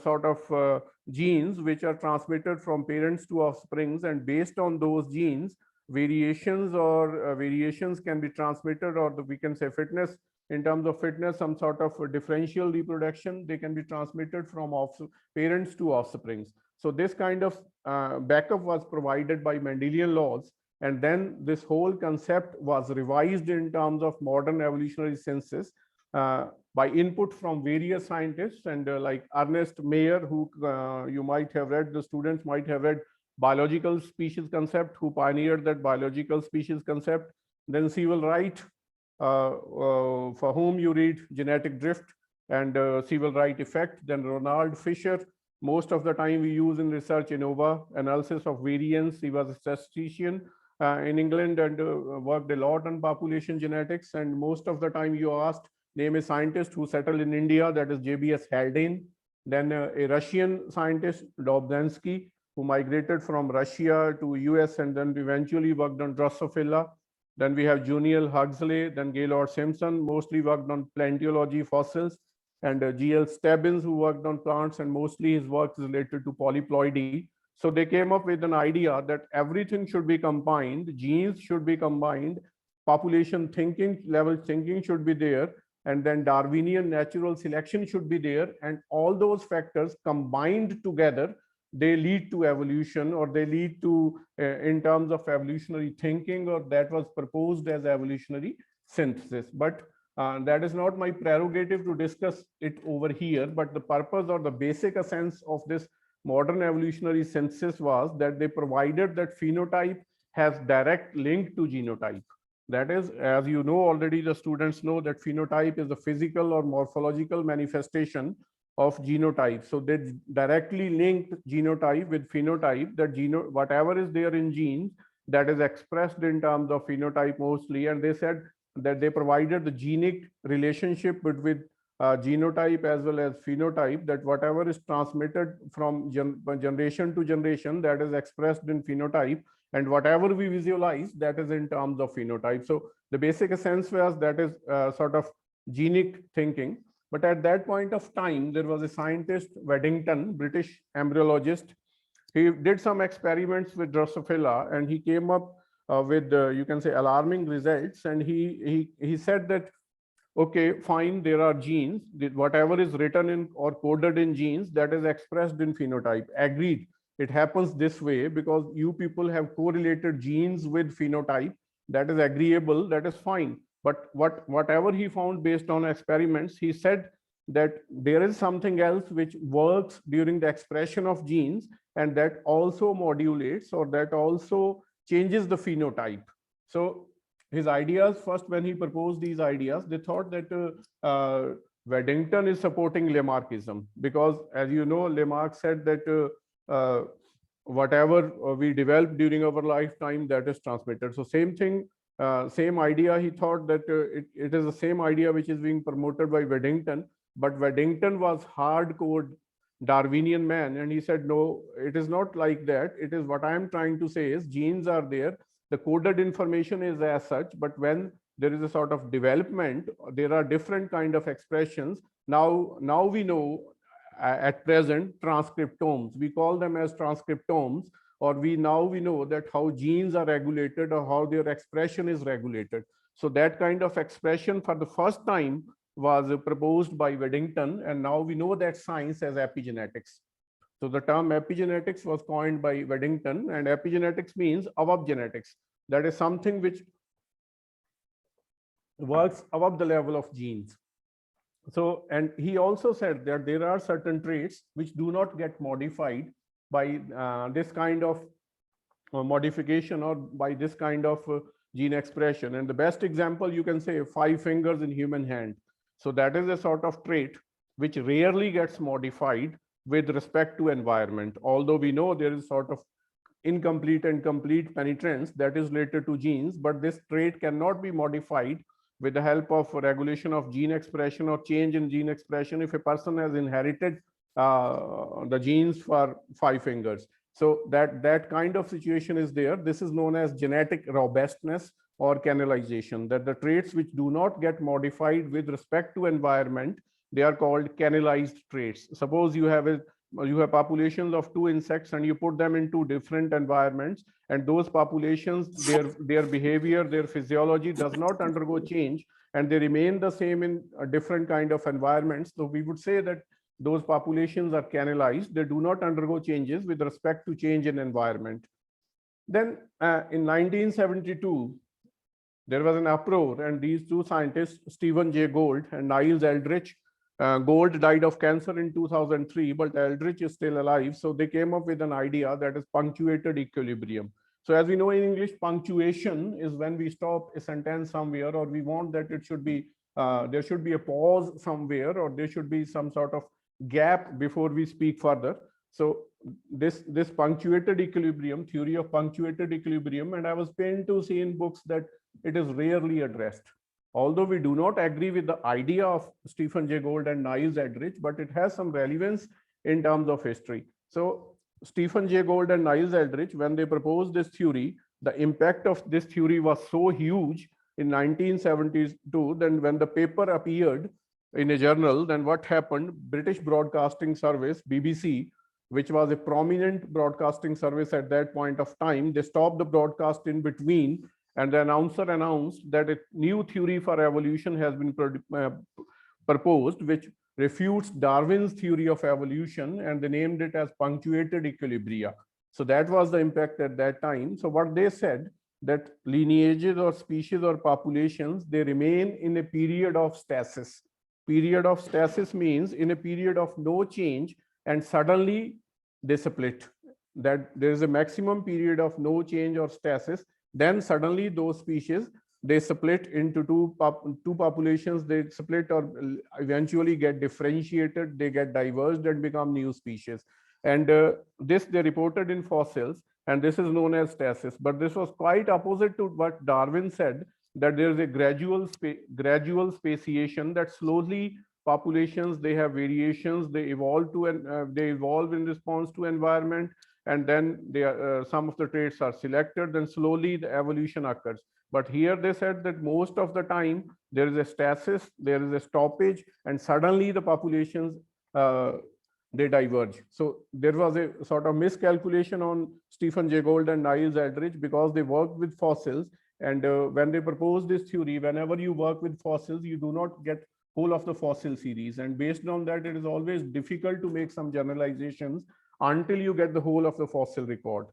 sort of genes which are transmitted from parents to offsprings, and based on those genes, variations can be transmitted, or we can say fitness, in terms of fitness, some sort of differential reproduction, they can be transmitted from parents to offsprings. So this kind of backup was provided by Mendelian laws, and then this whole concept was revised in terms of modern evolutionary synthesis by input from various scientists, and like Ernest Mayr, who you might have read, the students might have read biological species concept, who pioneered that biological species concept. Then Sewell Wright, for whom you read Genetic Drift and Sewell Wright effect. Then Ronald Fisher, most of the time we use in research ANOVA, analysis of variance. He was a statistician in England and worked a lot on population genetics. And most of the time you asked, name a scientist who settled in India, that is JBS Haldane. Then a Russian scientist, Dobzhansky, who migrated from Russia to US and then eventually worked on Drosophila. Then we have Junial Huxley, then Gaylord Simpson, mostly worked on plantiology, fossils, and G.L. Stebbins, who worked on plants, and mostly his work is related to polyploidy. So they came up with an idea that everything should be combined, genes should be combined, population thinking, level thinking should be there, and then Darwinian natural selection should be there, and all those factors combined together they lead to evolution, or they lead to in terms of evolutionary thinking, or that was proposed as evolutionary synthesis. But that is not my prerogative to discuss it over here. But the purpose or the basic essence of this modern evolutionary synthesis was that they provided that phenotype has direct link to genotype. That is, as you know already, the students know that phenotype is a physical or morphological manifestation of genotype. So they directly linked genotype with phenotype, that whatever is there in genes, that is expressed in terms of phenotype mostly. And they said that they provided the genic relationship between genotype as well as phenotype, that whatever is transmitted from generation to generation, that is expressed in phenotype, and whatever we visualize, that is in terms of phenotype. So the basic essence was that is sort of genic thinking. But at that point of time, there was a scientist, Waddington, British embryologist. He did some experiments with Drosophila, and he came up with, you can say, alarming results. And he said that, okay, fine, there are genes, whatever is written in or coded in genes, that is expressed in phenotype. Agreed, it happens this way because you people have correlated genes with phenotype. That is agreeable, that is fine. But whatever he found based on experiments, he said that there is something else which works during the expression of genes, and that also modulates, or that also changes the phenotype. So his ideas, first when he proposed these ideas, they thought that Waddington is supporting Lamarckism, because as you know, Lamarck said that whatever we develop during our lifetime, that is transmitted. So same thing, same idea, he thought that it is the same idea which is being promoted by Waddington. But Waddington was hardcore Darwinian man, and he said, no, it is not like that. It is, what I am trying to say is, genes are there, the coded information is as such, but when there is a sort of development, there are different kind of expressions. Now we know at present transcriptomes, we call them as transcriptomes, or we know that how genes are regulated or how their expression is regulated. So that kind of expression for the first time was proposed by Waddington, and now we know that science as epigenetics. So the term epigenetics was coined by Waddington, and epigenetics means above genetics. That is something which works above the level of genes. So, and he also said that there are certain traits which do not get modified by this kind of modification, or by this kind of gene expression. And the best example, you can say 5 fingers in human hand. So that is a sort of trait which rarely gets modified with respect to environment. Although we know there is sort of incomplete and complete penetrance that is related to genes, but this trait cannot be modified with the help of regulation of gene expression or change in gene expression if a person has inherited the genes for 5 fingers. So that kind of situation is there. This is known as genetic robustness or canalization, that the traits which do not get modified with respect to environment, they are called canalized traits. Suppose you have populations of 2 insects and you put them into different environments, and those populations, their behavior, their physiology does not undergo change, and they remain the same in a different kind of environments. So we would say that those populations are canalized. They do not undergo changes with respect to change in environment. Then in 1972, there was an uproar, and these 2 scientists, Stephen Jay Gould and Niles Eldredge, Gould died of cancer in 2003, but Eldredge is still alive. So they came up with an idea that is punctuated equilibrium. So as we know in English, punctuation is when we stop a sentence somewhere, or we want that it should be, there should be a pause somewhere, or there should be some sort of gap before we speak further. So this punctuated equilibrium, theory of punctuated equilibrium, and I was pained to see in books that it is rarely addressed. Although we do not agree with the idea of Stephen Jay Gould and Niles Eldredge, but it has some relevance in terms of history. So Stephen Jay Gould and Niles Eldredge, when they proposed this theory, the impact of this theory was so huge in 1972. Then when the paper appeared in a journal, then what happened? British Broadcasting Service, BBC, which was a prominent broadcasting service at that point of time, they stopped the broadcast in between, and the announcer announced that a new theory for evolution has been proposed, which refutes Darwin's theory of evolution, and they named it as punctuated equilibria. So that was the impact at that time. So what they said, that lineages or species or populations, they remain in a period of stasis. Period of stasis means in a period of no change, and suddenly they split. That there is a maximum period of no change or stasis, then suddenly those species, they split into two populations, they split or eventually get differentiated, they get diverged and become new species. And this they reported in fossils, and this is known as stasis. But this was quite opposite to what Darwin said, that there is a gradual speciation, that slowly populations, they have variations, they evolve to, and they evolve in response to environment, and then they are, some of the traits are selected, then slowly the evolution occurs. But here they said that most of the time there is a stasis, there is a stoppage, and suddenly the populations, they diverge. So there was a sort of miscalculation on Stephen Jay Gould and Niles Eldredge, because they worked with fossils, and when they proposed this theory, whenever you work with fossils, you do not get whole of the fossil series, and based on that, it is always difficult to make some generalizations until you get the whole of the fossil record.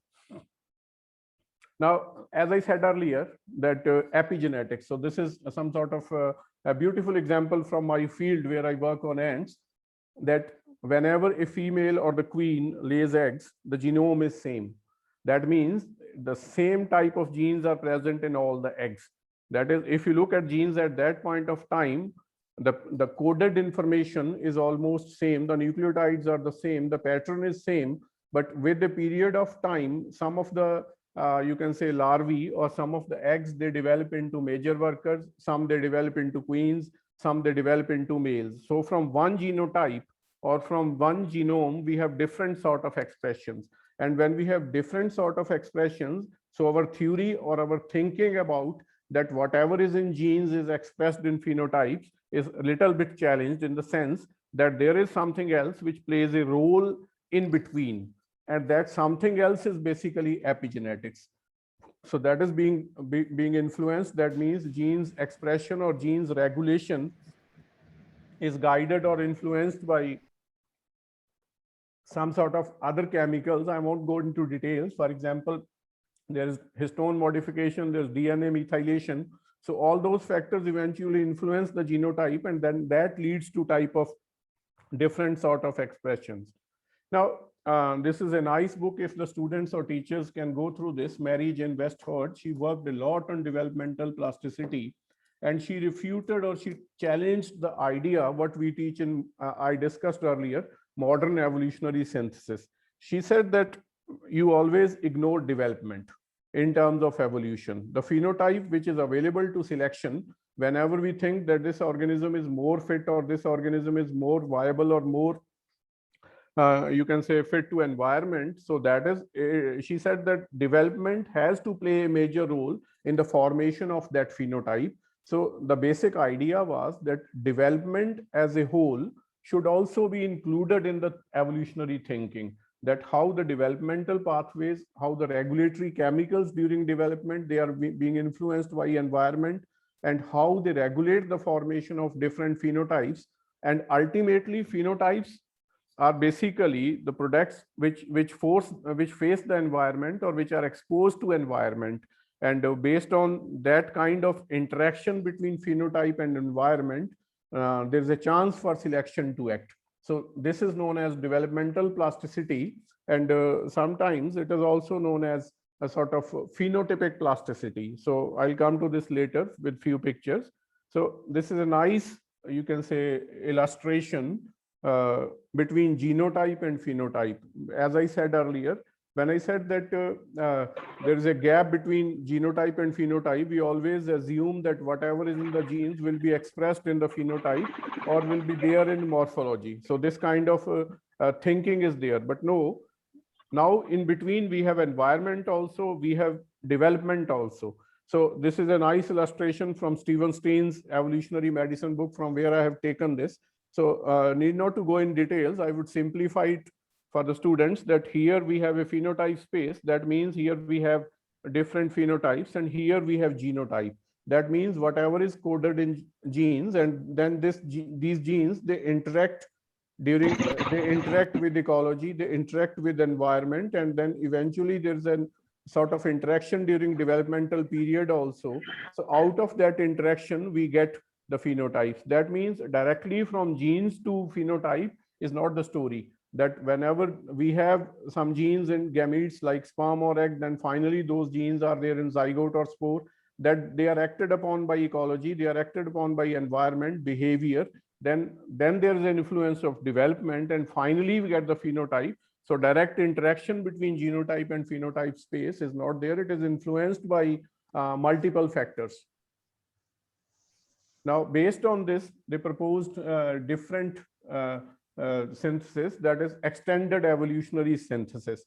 Now, as I said earlier, that epigenetics. So this is some sort of a beautiful example from my field where I work on ants, that whenever a female or the queen lays eggs, the genome is same. That means the same type of genes are present in all the eggs. That is, if you look at genes at that point of time, the coded information is almost same, the nucleotides are the same, the pattern is same, but with the period of time, some of the you can say larvae or some of the eggs, they develop into major workers, some they develop into queens, some they develop into males. So from one genotype or from one genome, we have different sort of expressions. And when we have different sort of expressions, so our theory or our thinking about that whatever is in genes is expressed in phenotypes is a little bit challenged, in the sense that there is something else which plays a role in between. And that something else is basically epigenetics. So that is being influenced. That means genes expression or genes regulation is guided or influenced by some sort of other chemicals. I won't go into details. For example, there is histone modification, there's DNA methylation. So all those factors eventually influence the genotype, and then that leads to type of different sort of expressions. Now, this is a nice book if the students or teachers can go through this. Mary Jane Westford, she worked a lot on developmental plasticity, and she refuted or she challenged the idea what we teach in, I discussed earlier, modern evolutionary synthesis. She said that you always ignore development in terms of evolution. The phenotype which is available to selection, whenever we think that this organism is more fit or this organism is more viable or more you can say fit to environment. So that is, she said that development has to play a major role in the formation of that phenotype. So the basic idea was that development as a whole should also be included in the evolutionary thinking, that how the developmental pathways, how the regulatory chemicals during development, they are being influenced by environment, and how they regulate the formation of different phenotypes. And ultimately, phenotypes are basically the products which face the environment or which are exposed to environment, and based on that kind of interaction between phenotype and environment, there's a chance for selection to act. So this is known as developmental plasticity, and sometimes it is also known as a sort of phenotypic plasticity. So I'll come to this later with few pictures. So this is a nice, you can say, illustration between genotype and phenotype. As I said earlier, when I said that there is a gap between genotype and phenotype, we always assume that whatever is in the genes will be expressed in the phenotype or will be there in morphology. So this kind of thinking is there, but no. Now in between we have environment also, we have development also. So this is a nice illustration from Stephen Steen's Evolutionary Medicine book, from where I have taken this. So need not to go in details. I would simplify it for the students that here we have a phenotype space. That means here we have different phenotypes, and here we have genotype. That means whatever is coded in genes, and then these genes, they interact they interact with ecology, they interact with environment, and then eventually there's a sort of interaction during developmental period also. So out of that interaction, we get the phenotypes. That means directly from genes to phenotype is not the story. That whenever we have some genes in gametes like sperm or egg, then finally those genes are there in zygote or spore, that they are acted upon by ecology, they are acted upon by environment, behavior, then there is an influence of development, and finally we get the phenotype. So direct interaction between genotype and phenotype space is not there. It is influenced by multiple factors. Now, based on this, they proposed different synthesis, that is extended evolutionary synthesis.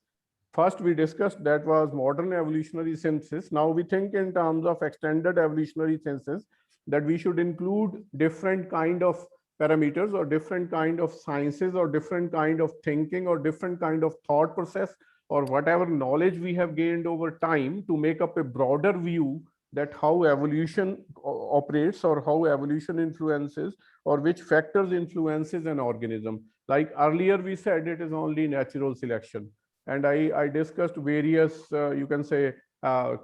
First, we discussed that was modern evolutionary synthesis. Now we think in terms of extended evolutionary synthesis, that we should include different kind of parameters or different kind of sciences or different kind of thinking or different kind of thought process or whatever knowledge we have gained over time to make up a broader view that how evolution operates or how evolution influences or which factors influences an organism. Like earlier we said, it is only natural selection. And I discussed various, you can say,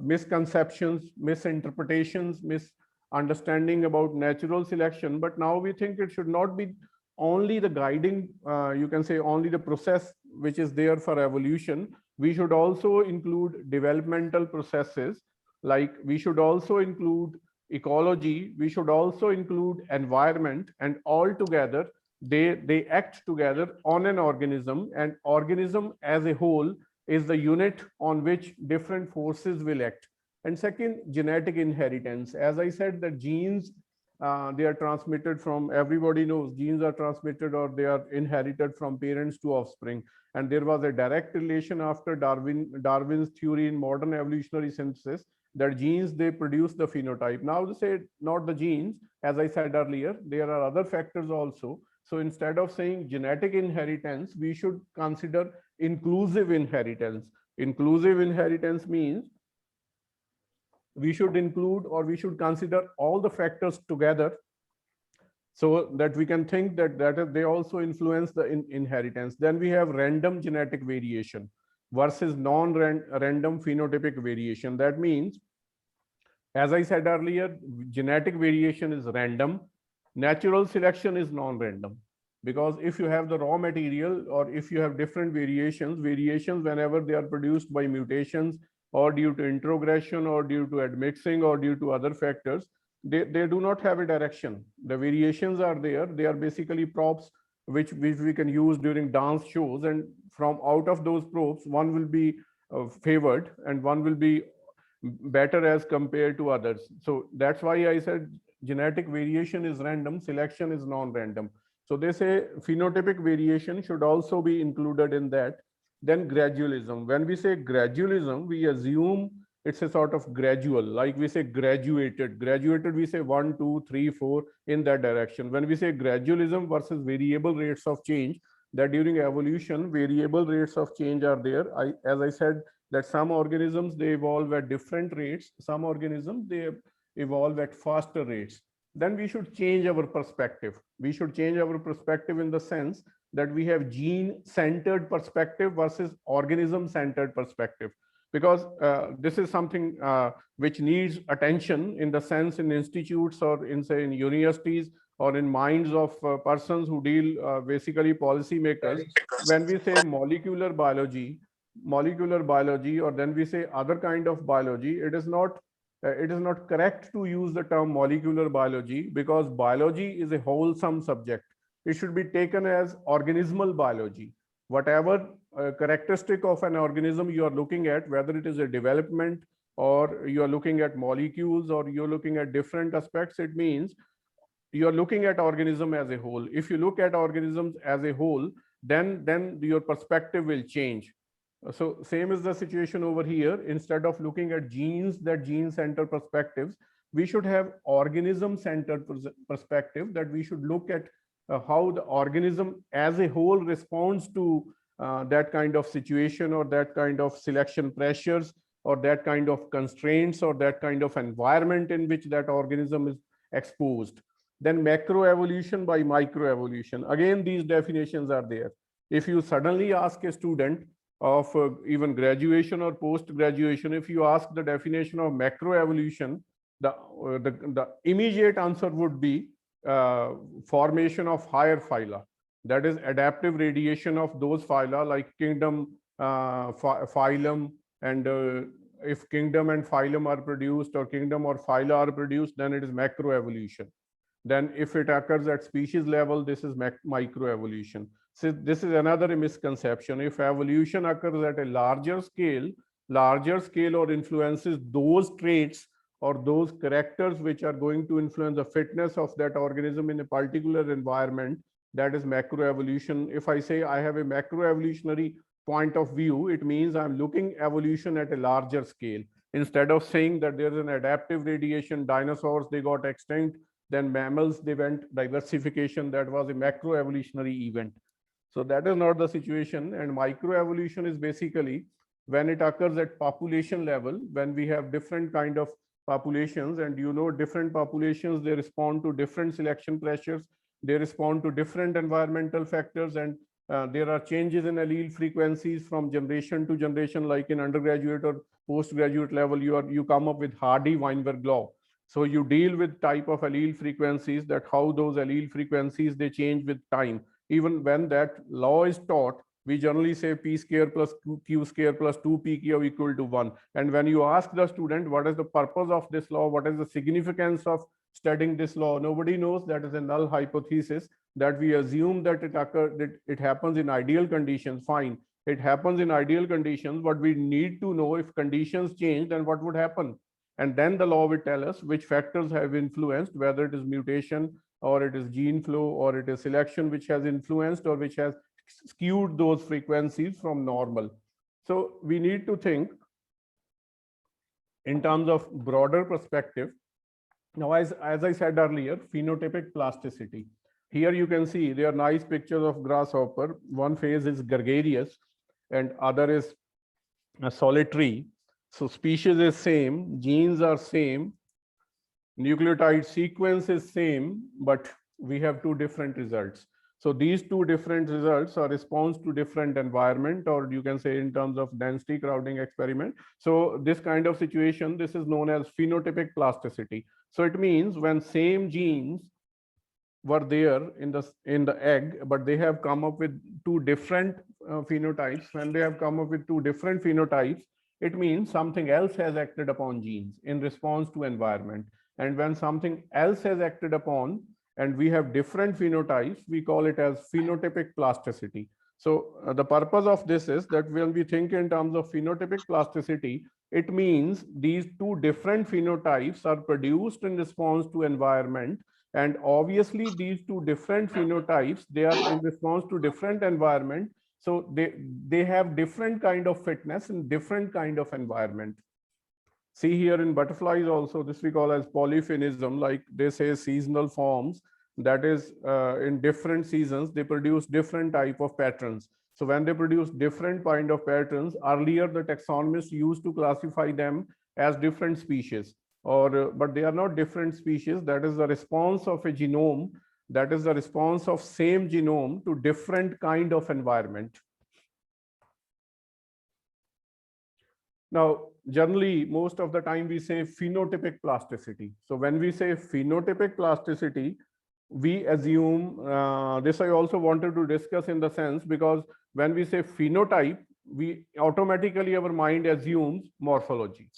misconceptions, misinterpretations, misunderstanding about natural selection. But now we think it should not be only the guiding, you can say, only the process which is there for evolution. We should also include developmental processes, like we should also include ecology, we should also include environment, and all together they act together on an organism, and organism as a whole is the unit on which different forces will act. And second, genetic inheritance. As I said, that genes, they are transmitted from, everybody knows genes are transmitted or they are inherited from parents to offspring. And there was a direct relation after Darwin's theory in modern evolutionary synthesis, that genes, they produce the phenotype. Now they say not the genes, as I said earlier, there are other factors also. So instead of saying genetic inheritance, we should consider inclusive inheritance. Inclusive inheritance means we should include or we should consider all the factors together, so that we can think that they also influence the inheritance. Then we have random genetic variation versus non-random phenotypic variation. That means, as I said earlier, genetic variation is random, natural selection is non-random. Because if you have the raw material or if you have different variations whenever they are produced by mutations or due to introgression or due to admixing or due to other factors, they do not have a direction. The variations are there. They are basically props which we can use during dance shows, and from out of those props, one will be favored and one will be better as compared to others. So that's why I said genetic variation is random, selection is non-random. So they say phenotypic variation should also be included in that. Then gradualism. When we say gradualism, we assume it's a sort of gradual, like we say graduated. Graduated, we say 1, 2, 3, 4 in that direction. When we say gradualism versus variable rates of change, that during evolution, variable rates of change are there. As I said, that some organisms, they evolve at different rates. Some organisms, they evolve at faster rates. Then we should change our perspective. We should change our perspective in the sense that we have gene-centered perspective versus organism-centered perspective. Because this is something which needs attention in the sense in institutes or in, say, in universities or in minds of persons who deal basically policymakers. When we say molecular biology, or then we say other kind of biology, it is not correct to use the term molecular biology, because biology is a wholesome subject. It should be taken as organismal biology. Whatever characteristic of an organism you are looking at, whether it is a development or you are looking at molecules or you're looking at different aspects, it means you are looking at organism as a whole. If you look at organisms as a whole, then your perspective will change. So same is the situation over here. Instead of looking at genes, that gene-centered perspectives, we should have organism-centered perspective, that we should look at how the organism as a whole responds to that kind of situation or that kind of selection pressures or that kind of constraints or that kind of environment in which that organism is exposed. Then macroevolution by microevolution. Again, these definitions are there. If you suddenly ask a student of even graduation or post-graduation, if you ask the definition of macroevolution, the immediate answer would be formation of higher phyla. That is adaptive radiation of those phyla like kingdom, phylum, and if kingdom and phylum are produced or kingdom or phyla are produced, then it is macroevolution. Then if it occurs at species level, this is microevolution. So this is another misconception. If evolution occurs at a larger scale or influences those traits or those characters which are going to influence the fitness of that organism in a particular environment, that is macroevolution. If I say I have a macroevolutionary point of view, it means I'm looking evolution at a larger scale. Instead of saying that there's an adaptive radiation, dinosaurs, they got extinct, then mammals, they went diversification, that was a macroevolutionary event. So that is not the situation. And microevolution is basically when it occurs at population level, when we have different kind of populations, and different populations, they respond to different selection pressures, they respond to different environmental factors, and there are changes in allele frequencies from generation to generation, like in undergraduate or postgraduate level, you come up with Hardy-Weinberg law. So you deal with type of allele frequencies, that how those allele frequencies, they change with time. Even when that law is taught, we generally say p square plus q square plus 2pq equal to 1. And when you ask the student what is the purpose of this law, what is the significance of studying this law, nobody knows. That is a null hypothesis, that we assume that it happens in ideal conditions. Fine, it happens in ideal conditions, but we need to know if conditions change, then what would happen. And then the law will tell us which factors have influenced, whether it is mutation or it is gene flow or it is selection which has influenced or which has skewed those frequencies from normal. So we need to think in terms of broader perspective. Now, as I said earlier, phenotypic plasticity. Here you can see there are nice pictures of grasshopper. One phase is gregarious and other is solitary. So species is same, genes are same, nucleotide sequence is same, but we have two different results. So these two different results are response to different environment, or you can say in terms of density crowding experiment. So this kind of situation, this is known as phenotypic plasticity. So it means when same genes were there in the egg, but they have come up with two different phenotypes. When they have come up with two different phenotypes, it means something else has acted upon genes in response to environment. And when something else has acted upon and we have different phenotypes, we call it as phenotypic plasticity. So the purpose of this is that when we think in terms of phenotypic plasticity, it means these two different phenotypes are produced in response to environment. And obviously these two different phenotypes, they are in response to different environment. So they have different kind of fitness in different kind of environment. See here in butterflies also, this we call as polyphenism, like they say seasonal forms, that is in different seasons, they produce different type of patterns. So when they produce different kind of patterns, earlier the taxonomists used to classify them as different species, or but they are not different species. That is the response of a genome, that is the response of same genome to different kind of environment. Now, generally, most of the time we say phenotypic plasticity. So when we say phenotypic plasticity, we assume, this I also wanted to discuss in the sense, because when we say phenotype, we automatically, our mind assumes morphology.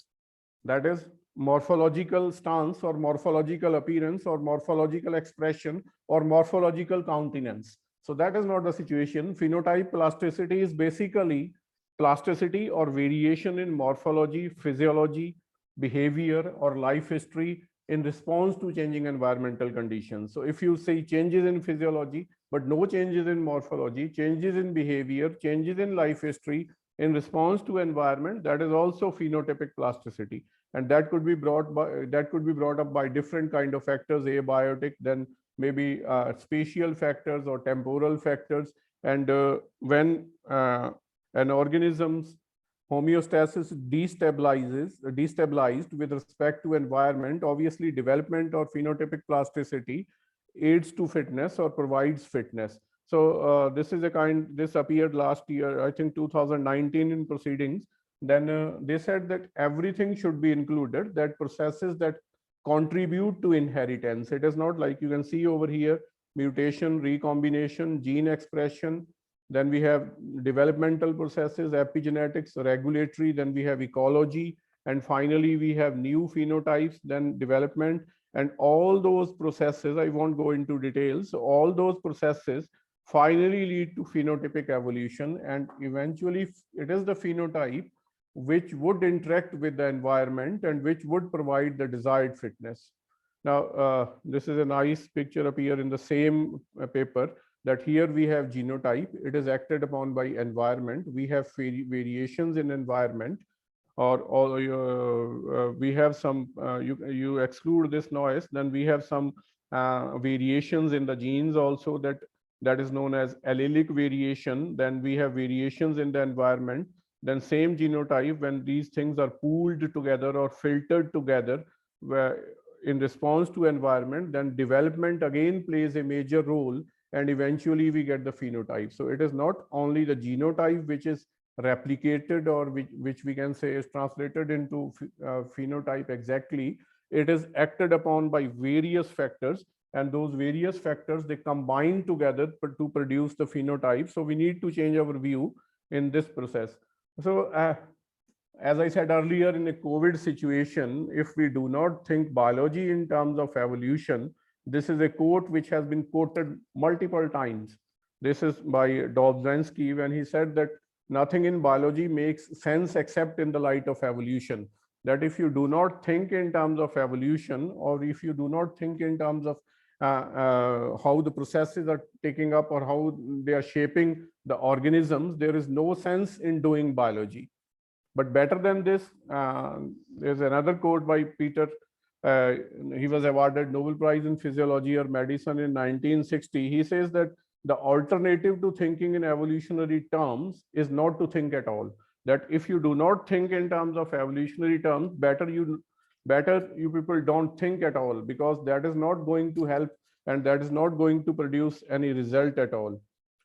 That is morphological stance or morphological appearance or morphological expression or morphological countenance. So that is not the situation. Phenotype plasticity is basically plasticity or variation in morphology, physiology, behavior, or life history in response to changing environmental conditions. So if you say changes in physiology, but no changes in morphology, changes in behavior, changes in life history in response to environment, that is also phenotypic plasticity. And that could be brought up by different kind of factors, abiotic, then maybe spatial factors or temporal factors. And when an organism's homeostasis destabilized with respect to environment. Obviously, development or phenotypic plasticity aids to fitness or provides fitness. So this is a kind, this appeared last year, I think 2019 in proceedings. Then they said that everything should be included, that processes that contribute to inheritance. It is not like you can see over here, mutation, recombination, gene expression, then we have developmental processes, epigenetics, regulatory, then we have ecology, and finally we have new phenotypes, then development, and all those processes, I won't go into details, all those processes finally lead to phenotypic evolution, and eventually it is the phenotype which would interact with the environment and which would provide the desired fitness. Now, this is a nice picture up here in the same paper, that here we have genotype, it is acted upon by environment, we have variations in environment, or we have some, you exclude this noise, then we have some variations in the genes also, that is known as allelic variation, then we have variations in the environment, then same genotype, when these things are pooled together or filtered together, where in response to environment, then development again plays a major role, and eventually we get the phenotype. So it is not only the genotype which is replicated, or which we can say is translated into phenotype exactly. It is acted upon by various factors, and those various factors, they combine together to produce the phenotype. So we need to change our view in this process. So as I said earlier, in a COVID situation, if we do not think biology in terms of evolution, this is a quote which has been quoted multiple times. This is by Dobzhansky, when he said that nothing in biology makes sense except in the light of evolution. That if you do not think in terms of evolution, or if you do not think in terms of how the processes are taking up or how they are shaping the organisms, there is no sense in doing biology. But better than this, there's another quote by Peter. He was awarded Nobel Prize in Physiology or Medicine in 1960. He says that the alternative to thinking in evolutionary terms is not to think at all. That if you do not think in terms of evolutionary terms, better you people don't think at all, because that is not going to help, and that is not going to produce any result at all.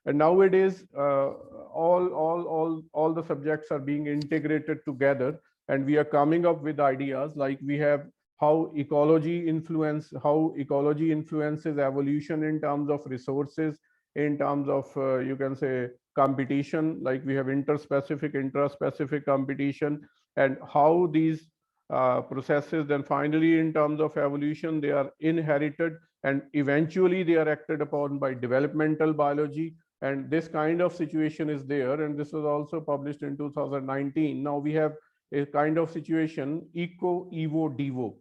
And nowadays, all the subjects are being integrated together, and we are coming up with ideas like we have how ecology influences evolution in terms of resources, in terms of you can say competition, like we have interspecific, intraspecific competition, and how these processes then finally in terms of evolution, they are inherited and eventually they are acted upon by developmental biology. And this kind of situation is there, and this was also published in 2019. Now we have a kind of situation, eco, evo, devo.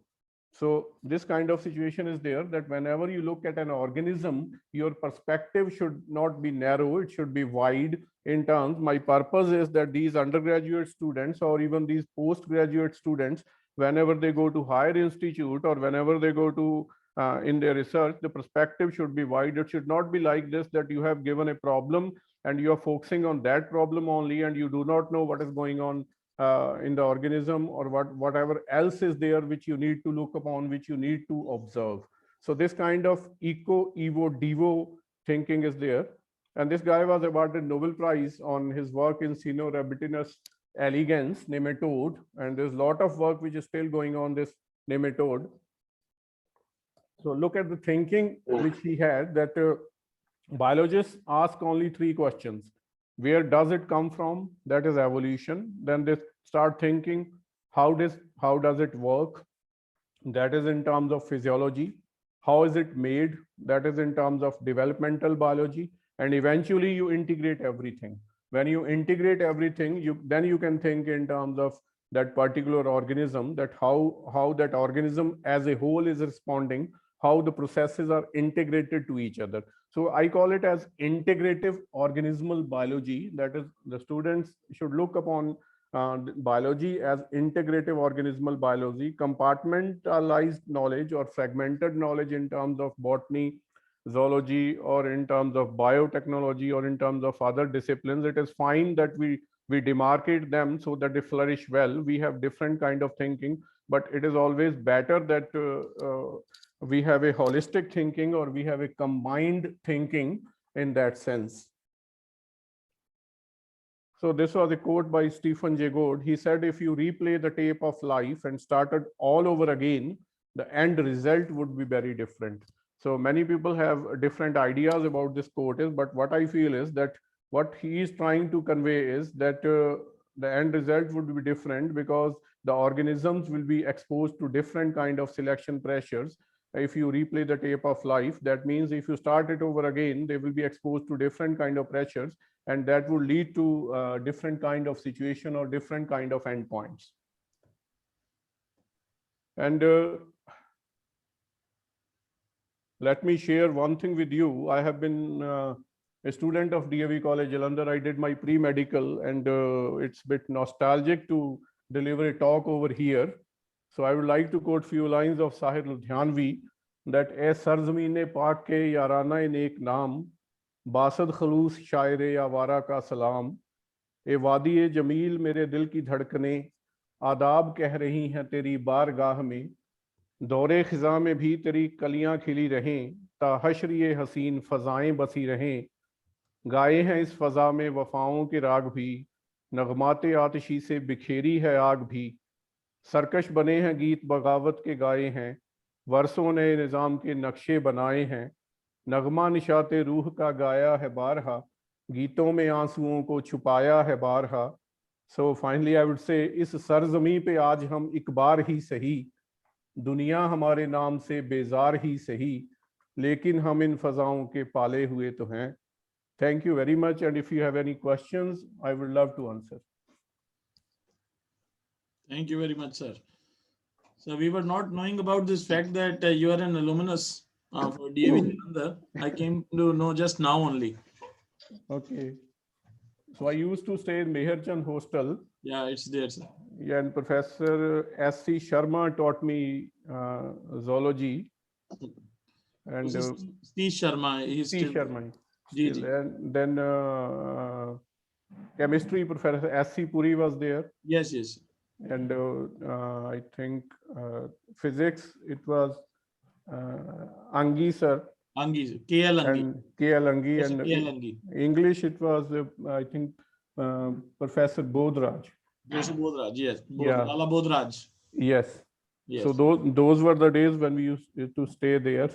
So this kind of situation is there, that whenever you look at an organism, your perspective should not be narrow, it should be wide in terms. My purpose is that these undergraduate students or even these postgraduate students, whenever they go to higher institute or whenever they go to in their research, the perspective should be wide. It should not be like this, that you have given a problem and you are focusing on that problem only, and you do not know what is going on in the organism or whatever else is there which you need to look upon, which you need to observe. So this kind of eco, evo, devo thinking is there. And this guy was awarded Nobel Prize on his work in Caenorhabditis elegans nematode, and there's a lot of work which is still going on this nematode. So look at the thinking which he had, that biologists ask only 3 questions. Where does it come from? That is evolution. Then they start thinking, how does it work? That is in terms of physiology. How is it made? That is in terms of developmental biology. And eventually you integrate everything. When you integrate everything, then you can think in terms of that particular organism, that how that organism as a whole is responding, how the processes are integrated to each other. So I call it as integrative organismal biology. That is, the students should look upon biology as integrative organismal biology. Compartmentalized knowledge or fragmented knowledge in terms of botany, zoology, or in terms of biotechnology, or in terms of other disciplines, it is fine that we we demarcate them so that they flourish well. We have different kind of thinking, but it is always better that we have a holistic thinking, or we have a combined thinking in that sense. So this was a quote by Stephen Jay Gould. He said, if you replay the tape of life and started all over again, the end result would be very different. So many people have different ideas about this quote, but what I feel is that what he is trying to convey is that the end result would be different because the organisms will be exposed to different kind of selection pressures. If you replay the tape of life, that means if you start it over again, they will be exposed to different kind of pressures, and that would lead to different kind of situation or different kind of endpoints. And let me share one thing with you. I have been a student of DAV College, Jalandhar. I did my pre-medical, and it's a bit nostalgic to deliver a talk over here. So I would like to quote few lines of Sahir Ludhianvi, that "ए सरज़मीने पाक के याराना नेक नाम, बासद खलूस शायरे आवारा का सलाम, ए वादी ए जमील मेरे दिल की धड़कने, आदाब कह रही हैं तेरी बारगाह में, दौरे खिजा में भी तेरी कलियां खिली रहें, ता हश्र ये हसीन फ़ज़ाएं बसी रहें, गाए हैं इस फ़ज़ा में वफ़ाओं के राग भी, नगमाते आतिशी से बिखेरी है आग भी, सरकश बने हैं गीत बगावत के गाए हैं, वर्षों ने निज़ाम के नक्शे बनाए हैं, नगमा निशाते रूह का गाया है बारहा, गीतों में आंसुओं को छुपाया है बारहा." So finally I would say, इस सरजमी पे आज हम एक बार ही सही, दुनिया हमारे नाम से बेजार ही सही, लेकिन हम इन फजाओं के पाले हुए तो हैं. Thank you very much, and if you have any questions, I would love to answer. Thank you very much, sir. So we were not knowing about this fact that you are an alumnus of DAV Jalandhar. I came to know just now only. Okay. So I used to stay in Meherchand Hostel. Yeah, it's there, sir. Yeah, and Professor S.C. Sharma taught me zoology. And Steve Sharma, he's Steve still. Sharma. Ji, Still. And then chemistry Professor S.C. Puri was there. Yes, yes. And I think physics, it was Angi sir. Angi, KL Angi. And KL Angi. Yes, And KL Angi. English, it was I think Professor Bodhraj. Joseph Bodhraj, yes. Yeah. Lala Bodhraj. Yes. Yes. So those were the days when we used to stay there.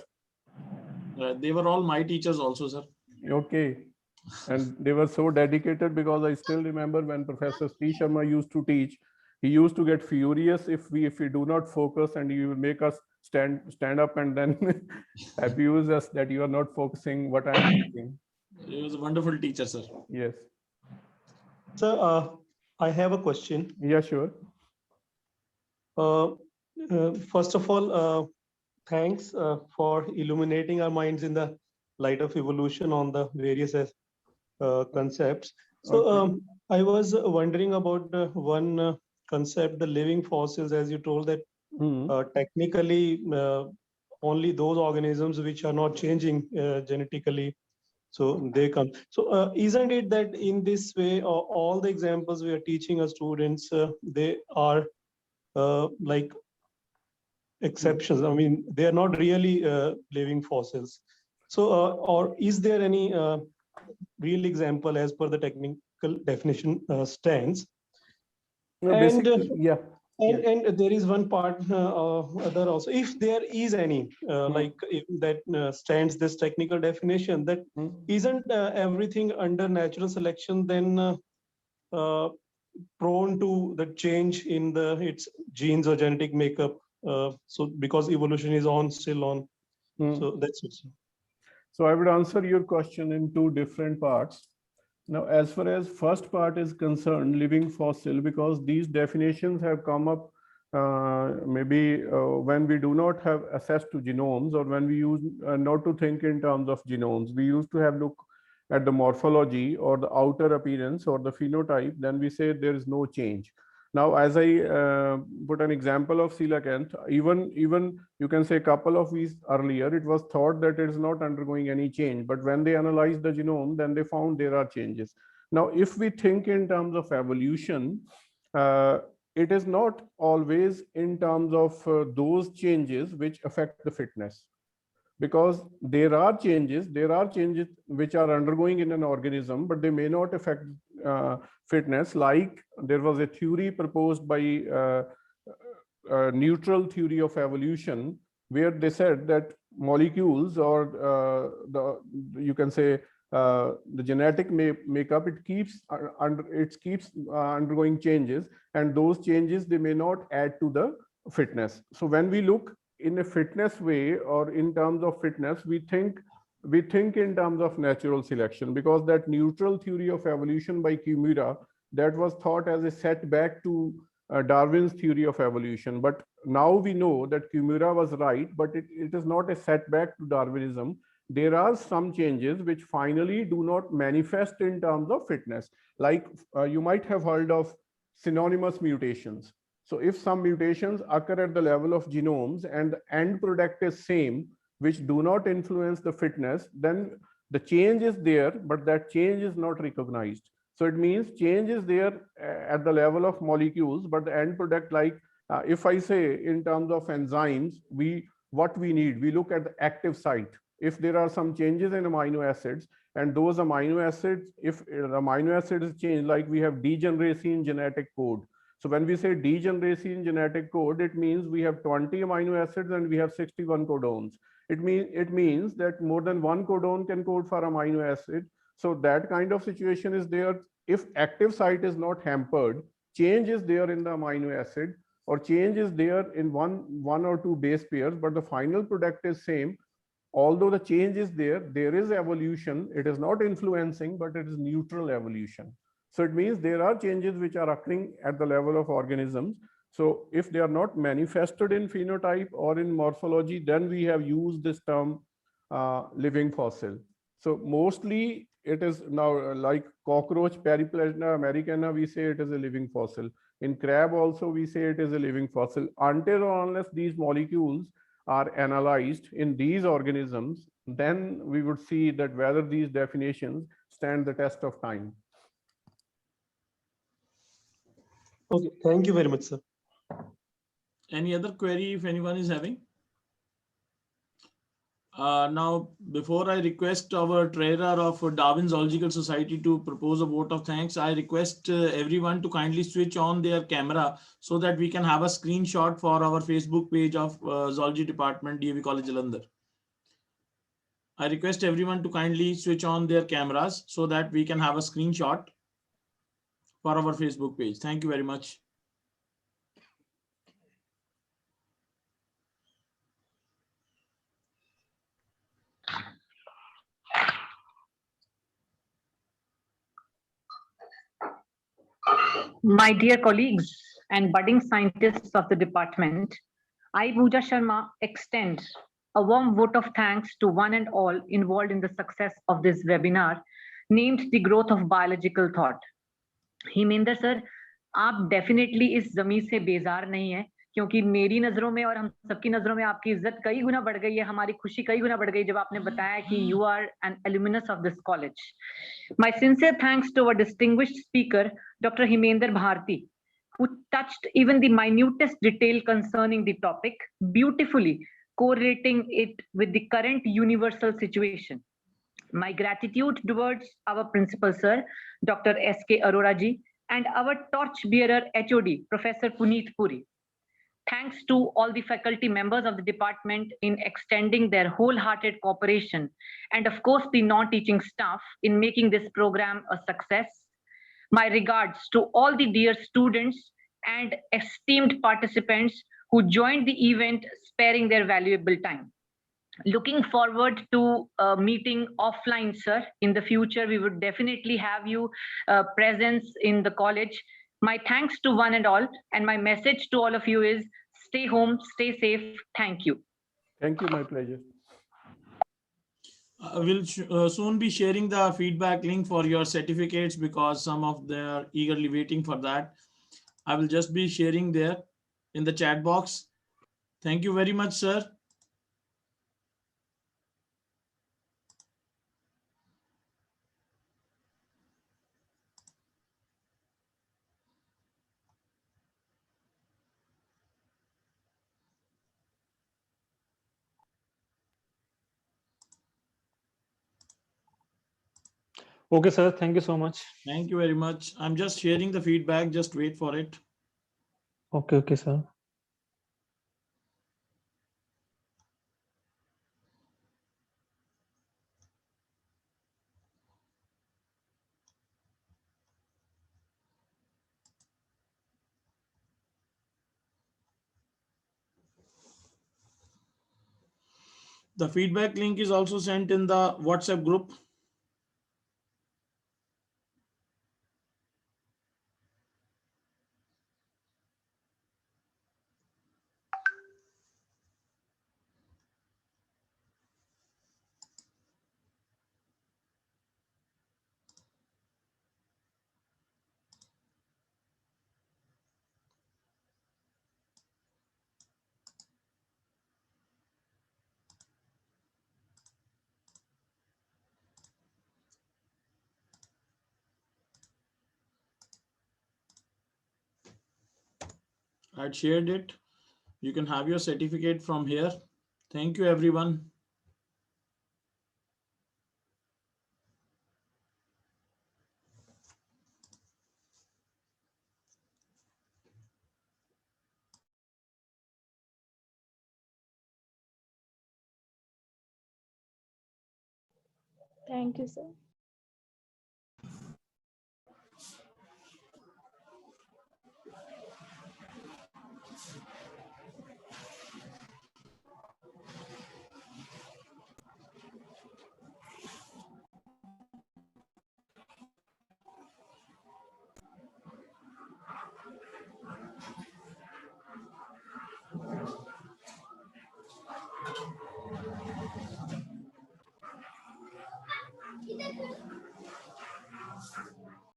They were all my teachers also, sir. Okay. And they were so dedicated, because I still remember when Professor Steve Sharma used to teach, he used to get furious if we do not focus, and he would make us stand up and then abuse us that you are not focusing what I'm teaching. He was a wonderful teacher, sir. Yes. Sir, I have a question. Yeah, sure. First of all, thanks for illuminating our minds in the light of evolution on the various concepts. So Okay. I was wondering about one concept, the living fossils, as you told that technically only those organisms which are not changing genetically, so they come. So isn't it that in this way, all the examples we are teaching our students, they are like exceptions? I mean, they are not really living fossils. So, or is there any real example as per the technical definition stands? No, And basically, yeah. and there is one part other also, if there is any like if that stands this technical definition, that isn't everything under natural selection then prone to the change in its genes or genetic makeup? So because evolution is still on. So that's it. So I would answer your question in two different parts. Now, as far as first part is concerned, living fossil, because these definitions have come up maybe when we do not have access to genomes, or when we use not to think in terms of genomes. We used to have look at the morphology or the outer appearance or the phenotype, then we say there is no change. Now, as I put an example of coelacanth, even you can say a couple of weeks earlier, it was thought that it is not undergoing any change. But when they analyzed the genome, then they found there are changes. Now, if we think in terms of evolution, it is not always in terms of those changes which affect the fitness, because there are changes which are undergoing in an organism, but they may not affect fitness. Like there was a theory proposed by neutral theory of evolution, where they said that molecules, or you can say the genetic makeup, it keeps undergoing changes, and those changes, they may not add to the fitness. So when we look in a fitness way, or in terms of fitness, we think in terms of natural selection, because that neutral theory of evolution by Kimura, that was thought as a setback to Darwin's theory of evolution. But now we know that Kimura was right, but it is not a setback to Darwinism. There are some changes which finally do not manifest in terms of fitness. Like you might have heard of synonymous mutations. So if some mutations occur at the level of genomes and the end product is same, which do not influence the fitness, then the change is there, but that change is not recognized. So it means change is there at the level of molecules, but the end product, like if I say in terms of enzymes, what we need, we look at the active site. If there are some changes in amino acids, and those amino acids, if the amino acid is changed, like we have degeneracy in genetic code. So when we say degeneracy in genetic code, it means we have 20 amino acids and we have 61 codons. It means that more than one codon can code for amino acid. So that kind of situation is there. If active site is not hampered, change is there in the amino acid, or change is there in one or two base pairs, but the final product is same. Although the change is there is evolution. It is not influencing, but it is neutral evolution. So it means there are changes which are occurring at the level of organisms. So if they are not manifested in phenotype or in morphology, then we have used this term living fossil. So mostly it is now like cockroach, Periplasma americana, we say it is a living fossil. In crab also we say it is a living fossil. Until or unless these molecules are analyzed in these organisms, then we would see that whether these definitions stand the test of time. Okay, thank you very much, sir. Any other query if anyone is having? Now, before I request our treasurer of Darwin Zoological Society to propose a vote of thanks, I request everyone to kindly switch on their camera so that we can have a screenshot for our Facebook page of Zoology Department, DAV College Jalandhar. I request everyone to kindly switch on their cameras so that we can have a screenshot for our Facebook page. Thank you very much. My dear colleagues and budding scientists of the department, I, Pooja Sharma, extend a warm vote of thanks to one and all involved in the success of this webinar named The Growth of Biological Thought. Himender sir, आप definitely इस जमीन से बेजार नहीं है, क्योंकि मेरी नजरों में और हम सबकी नजरों में आपकी इज्जत कई गुना बढ़ गई है, हमारी खुशी कई गुना बढ़ गई जब आपने बताया कि you are an alumnus of this college. My sincere thanks to our distinguished speaker, Dr. Himender Bharti, who touched even the minutest detail concerning the topic, beautifully correlating it with the current universal situation. My gratitude towards our principal sir, Dr. S.K. Arora ji, and our torchbearer HOD, Professor Puneet Puri. Thanks to all the faculty members of the department in extending their wholehearted cooperation, and of course the non-teaching staff in making this program a success. My regards to all the dear students and esteemed participants who joined the event sparing their valuable time. Looking forward to meeting offline, sir. In the future, we would definitely have you presence in the college. My thanks to one and all, and my message to all of you is stay home, stay safe. Thank you. Thank you, my pleasure. We'll soon be sharing the feedback link for your certificates because some of them are eagerly waiting for that. I will just be sharing there in the chat box. Thank you very much, sir. Okay, sir. Thank you so much. Thank you very much. I'm just sharing the feedback. Just wait for it. Okay, sir. The feedback link is also sent in the WhatsApp group. I'd shared it. You can have your certificate from here. Thank you, everyone. Thank you, sir.